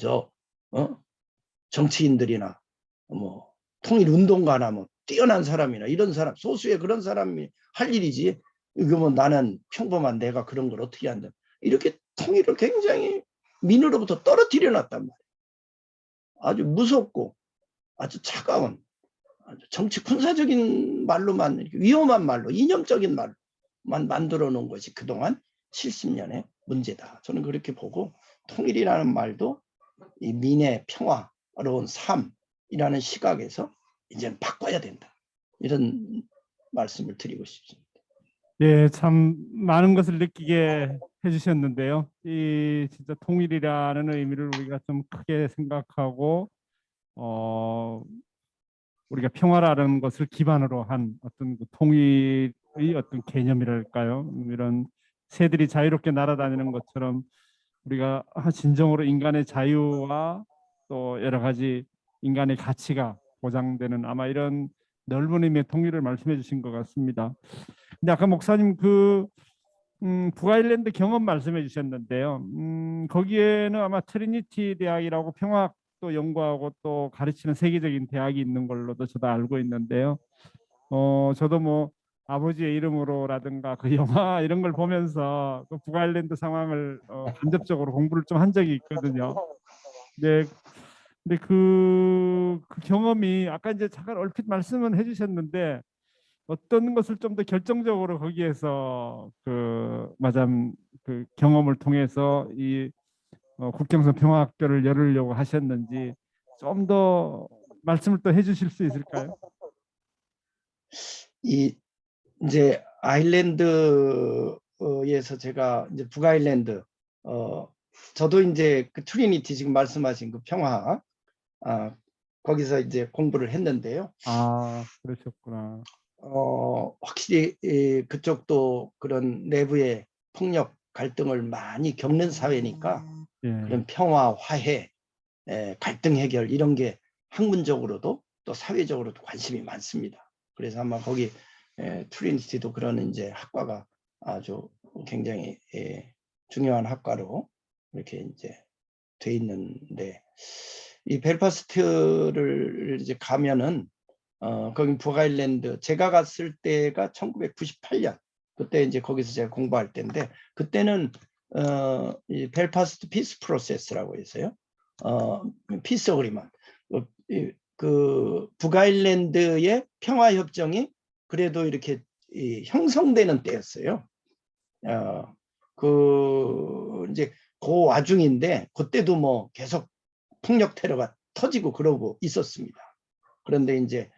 정치인들이나 뭐 통일운동가나 뭐 뛰어난 사람이나 이런 사람, 소수의 그런 사람이 할 일이지, 이거 뭐 나는 평범한 내가 그런 걸 어떻게 한다. 이렇게 통일을 굉장히 민으로부터 떨어뜨려 놨단 말이에요. 아주 무섭고 아주 차가운, 아주 정치 군사적인 말로만, 위험한 말로, 이념적인 말만 만들어 놓은 것이 그동안 70년의 문제다. 저는 그렇게 보고, 통일이라는 말도 이 민의 평화로운 삶이라는 시각에서 이제는 바꿔야 된다. 이런 말씀을 드리고 싶습니다.
예, 참 많은 것을 느끼게 해주셨는데요. 이 진짜 통일이라는 의미를 우리가 좀 크게 생각하고, 우리가 평화라는 것을 기반으로 한 어떤 그 통일의 어떤 개념이랄까요? 이런 새들이 자유롭게 날아다니는 것처럼 우리가 진정으로 인간의 자유와 또 여러 가지 인간의 가치가 보장되는, 아마 이런 넓은 의미의 통일을 말씀해 주신 것 같습니다. 근데 아까 목사님 북아일랜드 경험 말씀해 주셨는데요. 거기에는 아마 트리니티 대학이라고 평화학도 연구하고 또 가르치는 세계적인 대학이 있는 걸로도 저도 알고 있는데요. 저도 뭐 아버지의 이름으로라든가 그 영화 이런 걸 보면서 그 북아일랜드 상황을 간접적으로 공부를 좀 한 적이 있거든요. 네, 근데 그 경험이 아까 이제 잠깐 얼핏 말씀은 해주셨는데, 어떤 것을 좀 더 결정적으로 거기에서 그 마담 그 경험을 통해서 이 국경선 평화학교를 열으려고 하셨는지 좀 더 말씀을 또 해주실 수 있을까요?
이 이제 아일랜드에서 제가 이제 북아일랜드, 저도 이제 그 트리니티 지금 말씀하신 그 평화, 거기서 이제 공부를 했는데요.
아, 그러셨구나.
확실히 그쪽도 그런 내부의 폭력 갈등을 많이 겪는 사회니까
예.
그런 평화, 화해, 갈등 해결 이런 게 학문적으로도 또 사회적으로도 관심이 많습니다. 그래서 아마 거기 트리니티도 그런 이제 학과가 아주 굉장히 중요한 학과로 이렇게 이제 돼 있는데, 이 벨파스트를 이제 가면은 거기 북아일랜드, 제가 갔을 때가 1998년, 그때 이제 거기서 제가 공부할 때인데, 그때는 이 벨파스트 피스 프로세스라고 해서요. 피스 어그리먼트, 그 북아일랜드의 평화 협정이 그래도 이렇게 형성되는 때였어요. 이제 그 와중인데 그때도 뭐 계속 폭력 테러가 터지고 그러고 있었습니다. 그런데 이제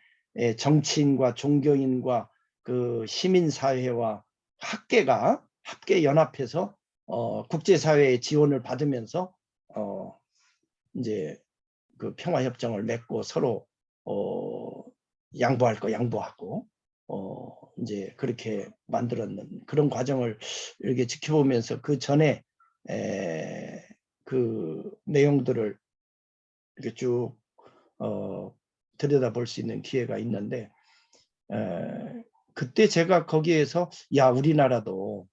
정치인과 종교인과 그 시민사회와 학계가 합계 연합해서 국제사회의 지원을 받으면서 이제 그 평화협정을 맺고 서로 양보할 거 양보하고 이제 그렇게 만들었는 그런 과정을 이렇게 지켜보면서 그 전에 그 내용들을 이렇게 쭉 들여다볼 수 있는 기회가 있는데 그때 제가 거기에서 야 우리나라도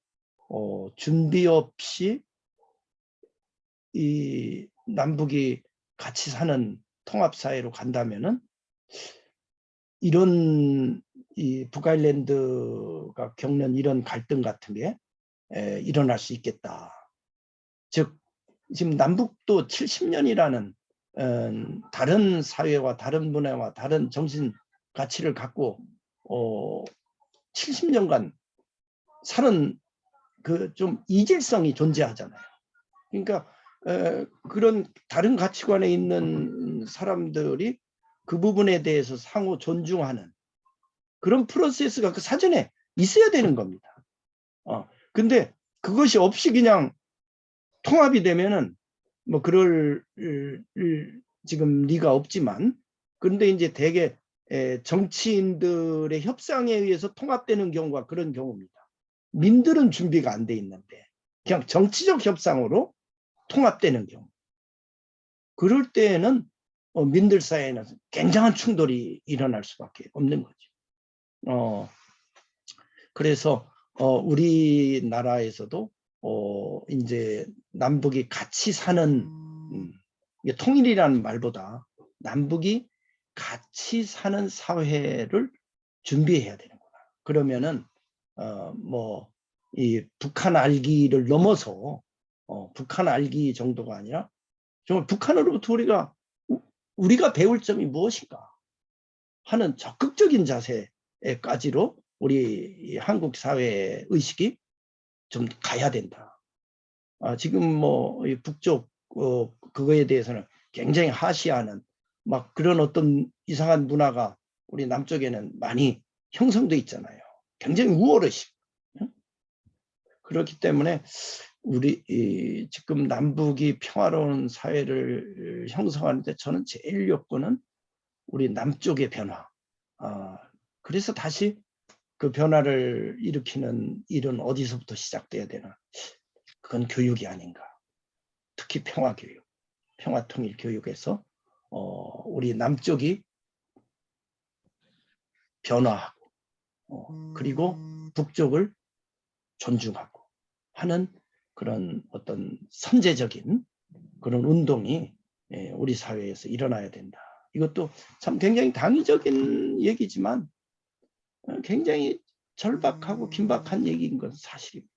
준비 없이 이 남북이 같이 사는 통합사회로 간다면은 이런 이 북아일랜드가 겪는 이런 갈등 같은 게 일어날 수 있겠다. 즉 지금 남북도 70년이라는 다른 사회와 다른 문화와 다른 정신 가치를 갖고 70년간 사는 그 좀 이질성이 존재하잖아요. 그러니까 그런 다른 가치관에 있는 사람들이 그 부분에 대해서 상호 존중하는 그런 프로세스가 그 사전에 있어야 되는 겁니다. 근데 그것이 없이 그냥 통합이 되면은 뭐 그럴 지금 리가 없지만 그런데 이제 대개 정치인들의 협상에 의해서 통합되는 경우가 그런 경우입니다. 민들은 준비가 안 돼 있는데 그냥 정치적 협상으로 통합되는 경우. 그럴 때에는 민들 사이에는 굉장한 충돌이 일어날 수밖에 없는 거죠. 그래서 우리나라에서도 이제 남북이 같이 사는 통일이라는 말보다 남북이 같이 사는 사회를 준비해야 되는구나. 그러면은 뭐 이 북한 알기를 넘어서 북한 알기 정도가 아니라 정말 북한으로부터 우리가 배울 점이 무엇인가 하는 적극적인 자세까지로 우리 한국 사회 의식이 좀 가야 된다. 지금 뭐 북쪽 그거에 대해서는 굉장히 하시하는 막 그런 어떤 이상한 문화가 우리 남쪽에는 많이 형성돼 있잖아요. 굉장히 우월의식. 그렇기 때문에 우리 지금 남북이 평화로운 사회를 형성하는데 저는 제일 요건은 우리 남쪽의 변화. 그래서 다시 그 변화를 일으키는 일은 어디서부터 시작돼야 되나? 그건 교육이 아닌가. 특히 평화교육, 평화통일교육에서 우리 남쪽이 변화하고 그리고 북쪽을 존중하고 하는 그런 어떤 선제적인 그런 운동이 우리 사회에서 일어나야 된다. 이것도 참 굉장히 당위적인 얘기지만 굉장히 절박하고 긴박한 얘기인 건 사실입니다.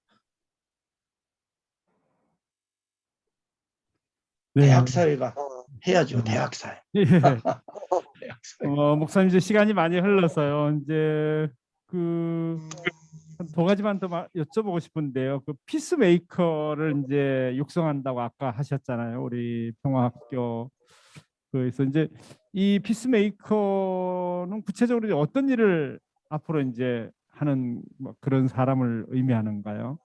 네.
대학 사회가 해야죠. 대학 사회.
예.
대학 사회.
목사님 이제 시간이 많이 흘러서요. 이제 그 한 두 가지만 더 여쭤보고 싶은데요. 그 피스메이커를 이제 육성한다고 아까 하셨잖아요. 우리 평화학교. 그래서 이제 이 피스메이커는 구체적으로 이제 어떤 일을 앞으로 이제 하는 뭐 그런 사람을 의미하는가요?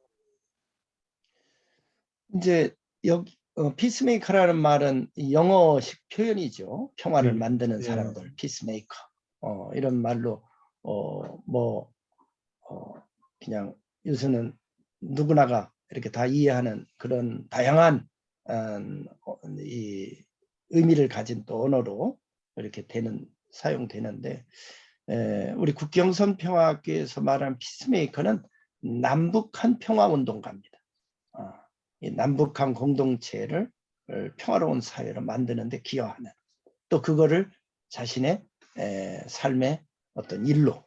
이제 여기 피스메이커라는 말은 영어식 표현이죠. 평화를
네.
만드는
예.
사람들, 피스메이커. 이런 말로 그냥 요새는 누구나가 이렇게 다 이해하는 그런 다양한 이 의미를 가진 또 언어로 이렇게 사용되는데 우리 국경선평화학교에서 말하는 피스메이커는 남북한 평화운동가입니다. 이 남북한 공동체를 평화로운 사회로 만드는 데 기여하는 또 그거를 자신의 삶의 어떤 일로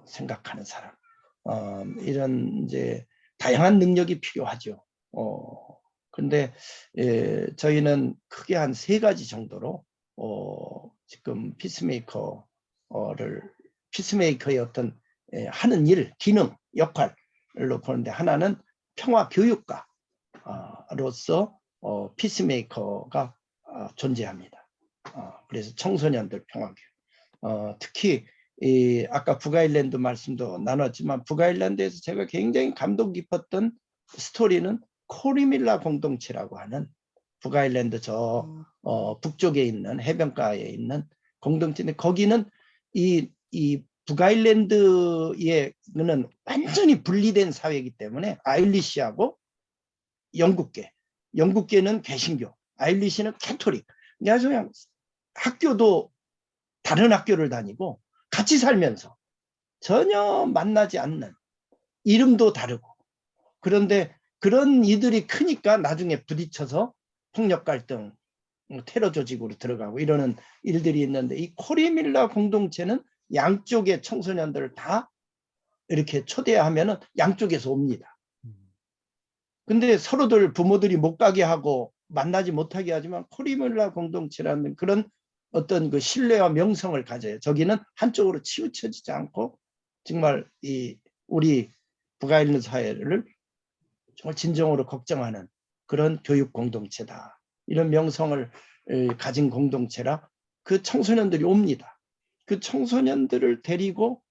생각하는 사람. 이런 이제 다양한 능력이 필요하죠. 근데 저희는 크게 한 3가지 정도로 지금 피스메이커의 어떤 하는 일, 기능, 역할로 보는데 하나는 평화 교육가로서 피스메이커가 존재합니다. 그래서 청소년들 평화 교육. 특히 아까 북아일랜드 말씀도 나눴지만 북아일랜드에서 제가 굉장히 감동 깊었던 스토리는 코리밀라 공동체라고 하는 북아일랜드 북쪽에 있는 해변가에 있는 공동체인데 거기는 이 북아일랜드에는 완전히 분리된 사회이기 때문에 아일리시하고 영국계는 개신교, 아일리시는 캐토릭. 그냥 학교도 다른 학교를 다니고 같이 살면서 전혀 만나지 않는, 이름도 다르고. 그런데 그런 이들이 크니까 나중에 부딪혀서 폭력 갈등, 테러 조직으로 들어가고 이러는 일들이 있는데, 이 코리밀라 공동체는 양쪽의 청소년들을 다 이렇게 초대하면은 양쪽에서 옵니다. 근데 서로들 부모들이 못 가게 하고 만나지 못하게 하지만 코리밀라 공동체라는 그런 어떤 그 신뢰와 명성을 가져요. 저기는 한쪽으로 치우쳐지지 않고 정말 우리 북아일랜드 사회를 정말 진정으로 걱정하는 그런 교육 공동체다. 이런 명성을 가진 공동체라 그 청소년들이 옵니다. 그 청소년들을 데리고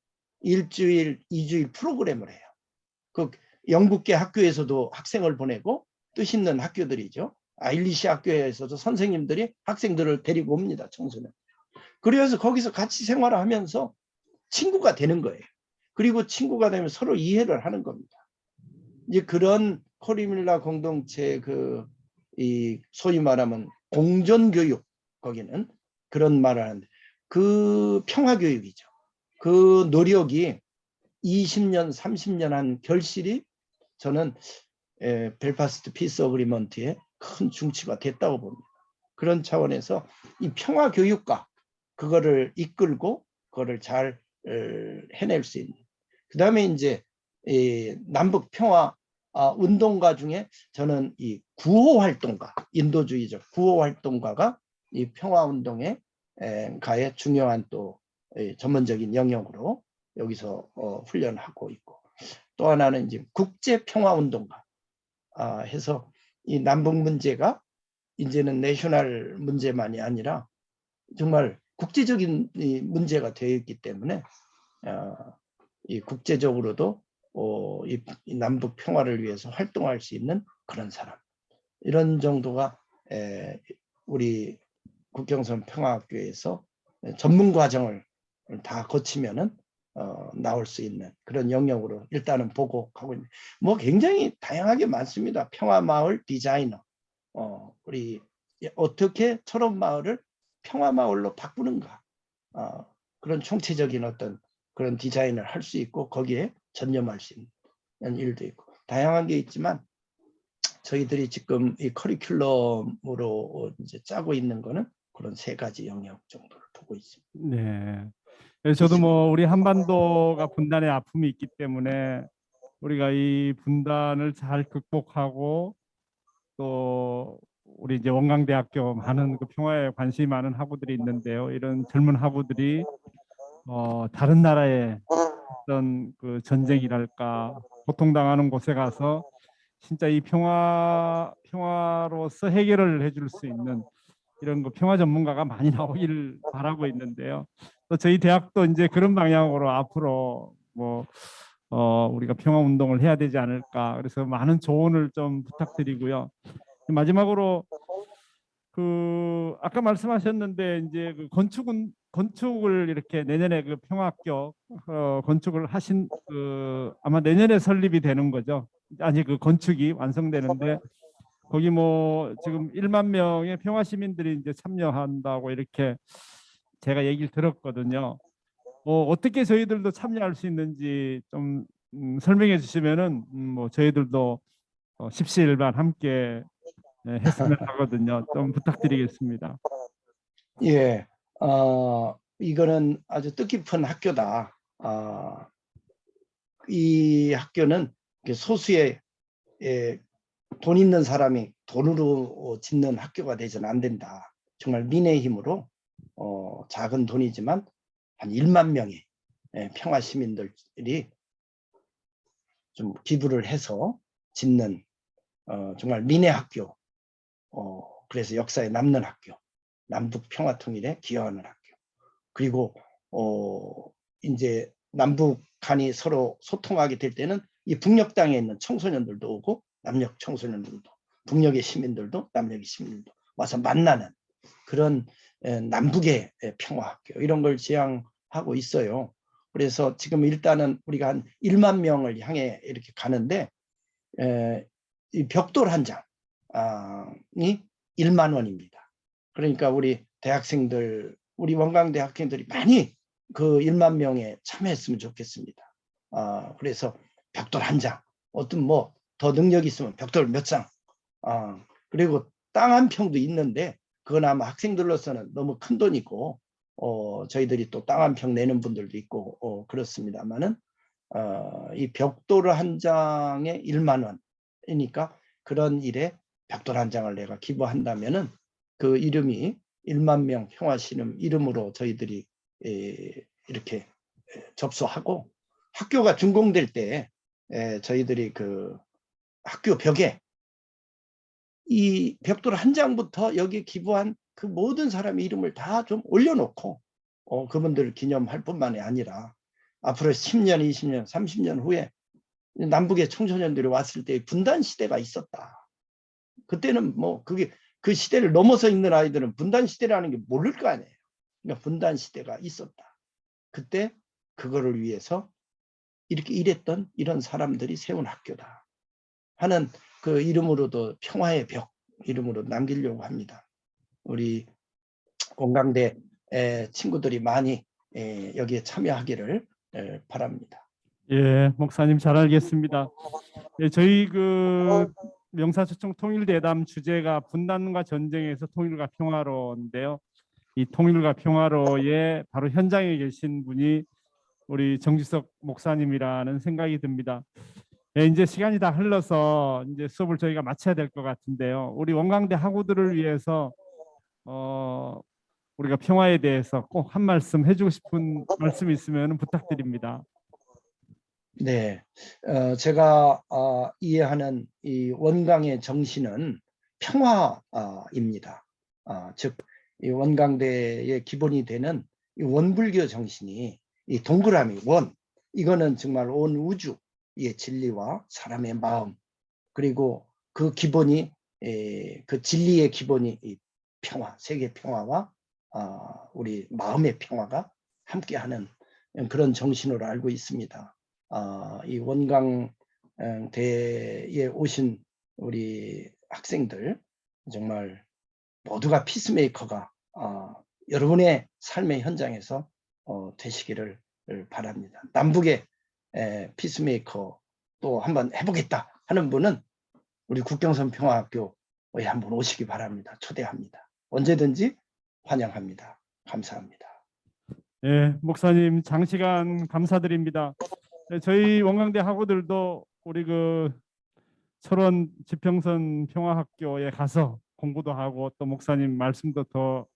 일주일, 2주일 프로그램을 해요. 그 영국계 학교에서도 학생을 보내고, 뜻 있는 학교들이죠. 아일리시 학교에서도 선생님들이 학생들을 데리고 옵니다. 청소년. 그래서 거기서 같이 생활하면서 친구가 되는 거예요. 그리고 친구가 되면 서로 이해를 하는 겁니다. 이제 그런 코리밀라 공동체 소위 말하면 공존교육, 거기는 그런 말을 하는데 그 평화교육이죠. 그 노력이 20년, 30년 한 결실이 저는 벨파스트 피스 어그리먼트의 큰 중치가 됐다고 봅니다. 그런 차원에서 이 평화교육과 그거를 이끌고 그거를 잘 해낼 수 있는. 그 다음에 이제 남북 평화 운동가 중에 저는 이 구호활동가, 인도주의적 구호활동가가 이 평화운동에 가의 중요한 또 전문적인 영역으로 여기서 훈련하고 있고, 또 하나는 이제 국제평화운동가 해서 이 남북 문제가 이제는 내셔널 문제만이 아니라 정말 국제적인 문제가 되어 있기 때문에 이 국제적으로도 이 남북 평화를 위해서 활동할 수 있는 그런 사람, 이런 정도가 우리 국경선 평화학교에서 전문 과정을 다 거치면은 나올 수 있는 그런 영역으로 일단은 보고 가고 있는. 뭐 굉장히 다양하게 많습니다. 평화마을 디자이너, 우리 어떻게 철원마을을 평화마을로 바꾸는가, 그런 총체적인 어떤 그런 디자인을 할 수 있고 거기에 전념할 수 있는 일도 있고 다양한 게 있지만, 저희들이 지금 이 커리큘럼으로 이제 짜고 있는 거는 그런 3가지 영역 정도를 보고 있습니다.
네. 그래서 저도 뭐 우리 한반도가 분단의 아픔이 있기 때문에 우리가 이 분단을 잘 극복하고, 또 우리 이제 원광대학교 많은 그 평화에 관심이 많은 학우들이 있는데요. 이런 젊은 학우들이 다른 나라의 어떤 그 전쟁이랄까 고통당하는 곳에 가서 진짜 이 평화로서 해결을 해줄 수 있는 이런 그 평화 전문가가 많이 나오길 바라고 있는데요. 또 저희 대학도 이제 그런 방향으로 앞으로 뭐 우리가 평화 운동을 해야 되지 않을까, 그래서 많은 조언을 좀 부탁드리고요. 마지막으로 그 아까 말씀하셨는데 이제 그 건축을 이렇게 내년에 그 평화학교 건축을 하신 그 아마 내년에 설립이 되는 거죠. 아니 그 건축이 완성되는데 거기 뭐 지금 1만 명의 평화 시민들이 이제 참여한다고 이렇게 제가 얘기를 들었거든요. 어떻게 저희들도 참여할 수 있는지 좀 설명해 주시면은 뭐 저희들도 십시일반 함께 했으면 하거든요. 좀 부탁드리겠습니다.
예, 이거는 아주 뜻깊은 학교다. 이 학교는 소수의 돈 있는 사람이 돈으로 짓는 학교가 되서는 안 된다. 정말 민의 힘으로 작은 돈이지만 한 1만 명의 평화 시민들이 좀 기부를 해서 짓는 정말 민의 학교, 그래서 역사에 남는 학교, 남북 평화 통일에 기여하는 학교. 그리고 이제 남북 간이 서로 소통하게 될 때는 이 북녘 땅에 있는 청소년들도 오고 남녘 청소년들도, 북녘의 시민들도 남녘의 시민들도 와서 만나는 그런 남북의 평화학교, 이런 걸 지향하고 있어요. 그래서 지금 일단은 우리가 한 1만 명을 향해 이렇게 가는데 이 벽돌 한 장이 1만 원입니다. 그러니까 우리 대학생들, 우리 원광대 학생들이 많이 그 1만 명에 참여했으면 좋겠습니다. 그래서 벽돌 한 장, 어떤 뭐 더 능력이 있으면 벽돌 몇 장, 그리고 땅 한 평도 있는데 그건 아마 학생들로서는 너무 큰 돈이고 저희들이 또 땅 한 평 내는 분들도 있고 그렇습니다만은 이 벽돌 한 장에 1만 원이니까 그런 일에 벽돌 한 장을 내가 기부한다면은 그 이름이 1만 명 평화신음 이름으로 저희들이 이렇게 접수하고 학교가 준공될 때 저희들이 그 학교 벽에 이 벽돌 한 장부터 여기 기부한 그 모든 사람의 이름을 다 좀 올려놓고 그분들을 기념할 뿐만이 아니라 앞으로 10년, 20년, 30년 후에 남북의 청소년들이 왔을 때 분단 시대가 있었다. 그때는 뭐 그게 그 시대를 넘어서 있는 아이들은 분단 시대라는 게 모를 거 아니에요. 그러니까 분단 시대가 있었다. 그때 그거를 위해서 이렇게 일했던 이런 사람들이 세운 학교다 하는 그 이름으로도 평화의 벽 이름으로 남기려고 합니다. 우리 원광대 친구들이 많이 여기에 참여하기를 바랍니다.
예, 목사님 잘 알겠습니다. 예, 저희 그 명사초청 통일대담 주제가 분단과 전쟁에서 통일과 평화로인데요. 이 통일과 평화로의 바로 현장에 계신 분이 우리 정지석 목사님이라는 생각이 듭니다. 예, 이제 시간이 다 흘러서 이제 수업을 저희가 마쳐야 될 것 같은데요. 우리 원광대 학우들을 위해서 우리가 평화에 대해서 꼭 한 말씀 해주고 싶은 말씀이 있으면 부탁드립니다.
네, 제가 이해하는 이 원광의 정신은 평화입니다. 즉, 이 원광대의 기본이 되는 이 원불교 정신이 이 동그라미 원, 이거는 정말 온 우주의 진리와 사람의 마음, 그리고 그 기본이 그 진리의 기본이 이 평화, 세계 평화와 우리 마음의 평화가 함께하는 그런 정신으로 알고 있습니다. 이 원광대에 오신 우리 학생들 정말 모두가 피스메이커가 여러분의 삶의 현장에서 되시기를 바랍니다. 남북의 피스메이커 또 한번 해보겠다 하는 분은 우리 국경선 평화학교에 한번 오시기 바랍니다. 초대합니다. 언제든지 환영합니다. 감사합니다.
예, 목사님 장시간 감사드립니다. 네, 저희 원광대 학우들도 우리 그 철원 지평선 평화학교에 가서 공부도 하고 또 목사님 말씀도 더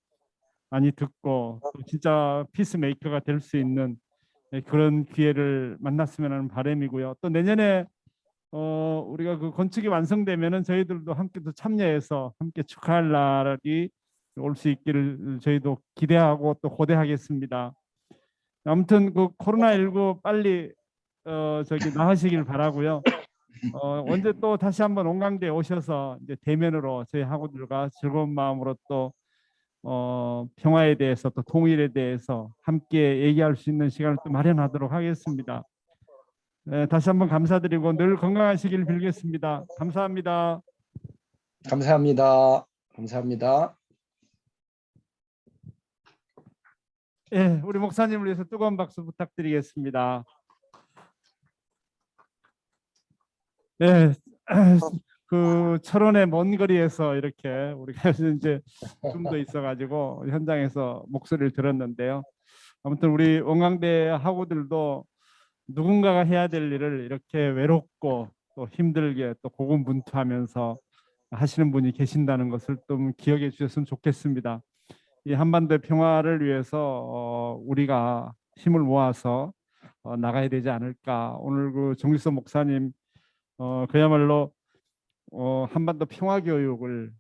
많이 듣고 또 진짜 피스메이커가 될 수 있는 그런 기회를 만났으면 하는 바람이고요. 또 내년에 우리가 그 건축이 완성되면은 저희들도 함께 또 참여해서 함께 축하할 날이 올 수 있기를 저희도 기대하고 또 고대하겠습니다. 아무튼 그 코로나19 빨리 저기 나으시길 바라고요. 언제 또 다시 한번 원광대에 오셔서 이제 대면으로 저희 학우들과 즐거운 마음으로 또 평화에 대해서 또 통일에 대해서 함께 얘기할 수 있는 시간을 또 마련하도록 하겠습니다. 네, 다시 한번 감사드리고 늘 건강하시길 빌겠습니다. 감사합니다.
감사합니다. 감사합니다.
예, 우리 목사님을 위해서 뜨거운 박수 부탁드리겠습니다. 네, 그 철원의 먼 거리에서 이렇게 우리가 이제 좀 더 있어가지고 현장에서 목소리를 들었는데요. 아무튼 우리 원광대 학우들도 누군가가 해야 될 일을 이렇게 외롭고 또 힘들게 또 고군분투하면서 하시는 분이 계신다는 것을 좀 기억해 주셨으면 좋겠습니다. 이 한반도 평화를 위해서 우리가 힘을 모아서 나가야 되지 않을까. 오늘 그 정지석 목사님 그야말로 한반도 평화 교육을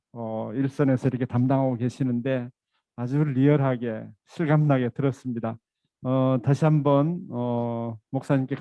일선에서 이렇게 담당하고 계시는데 아주 리얼하게 실감나게 들었습니다. 다시 한번 목사님께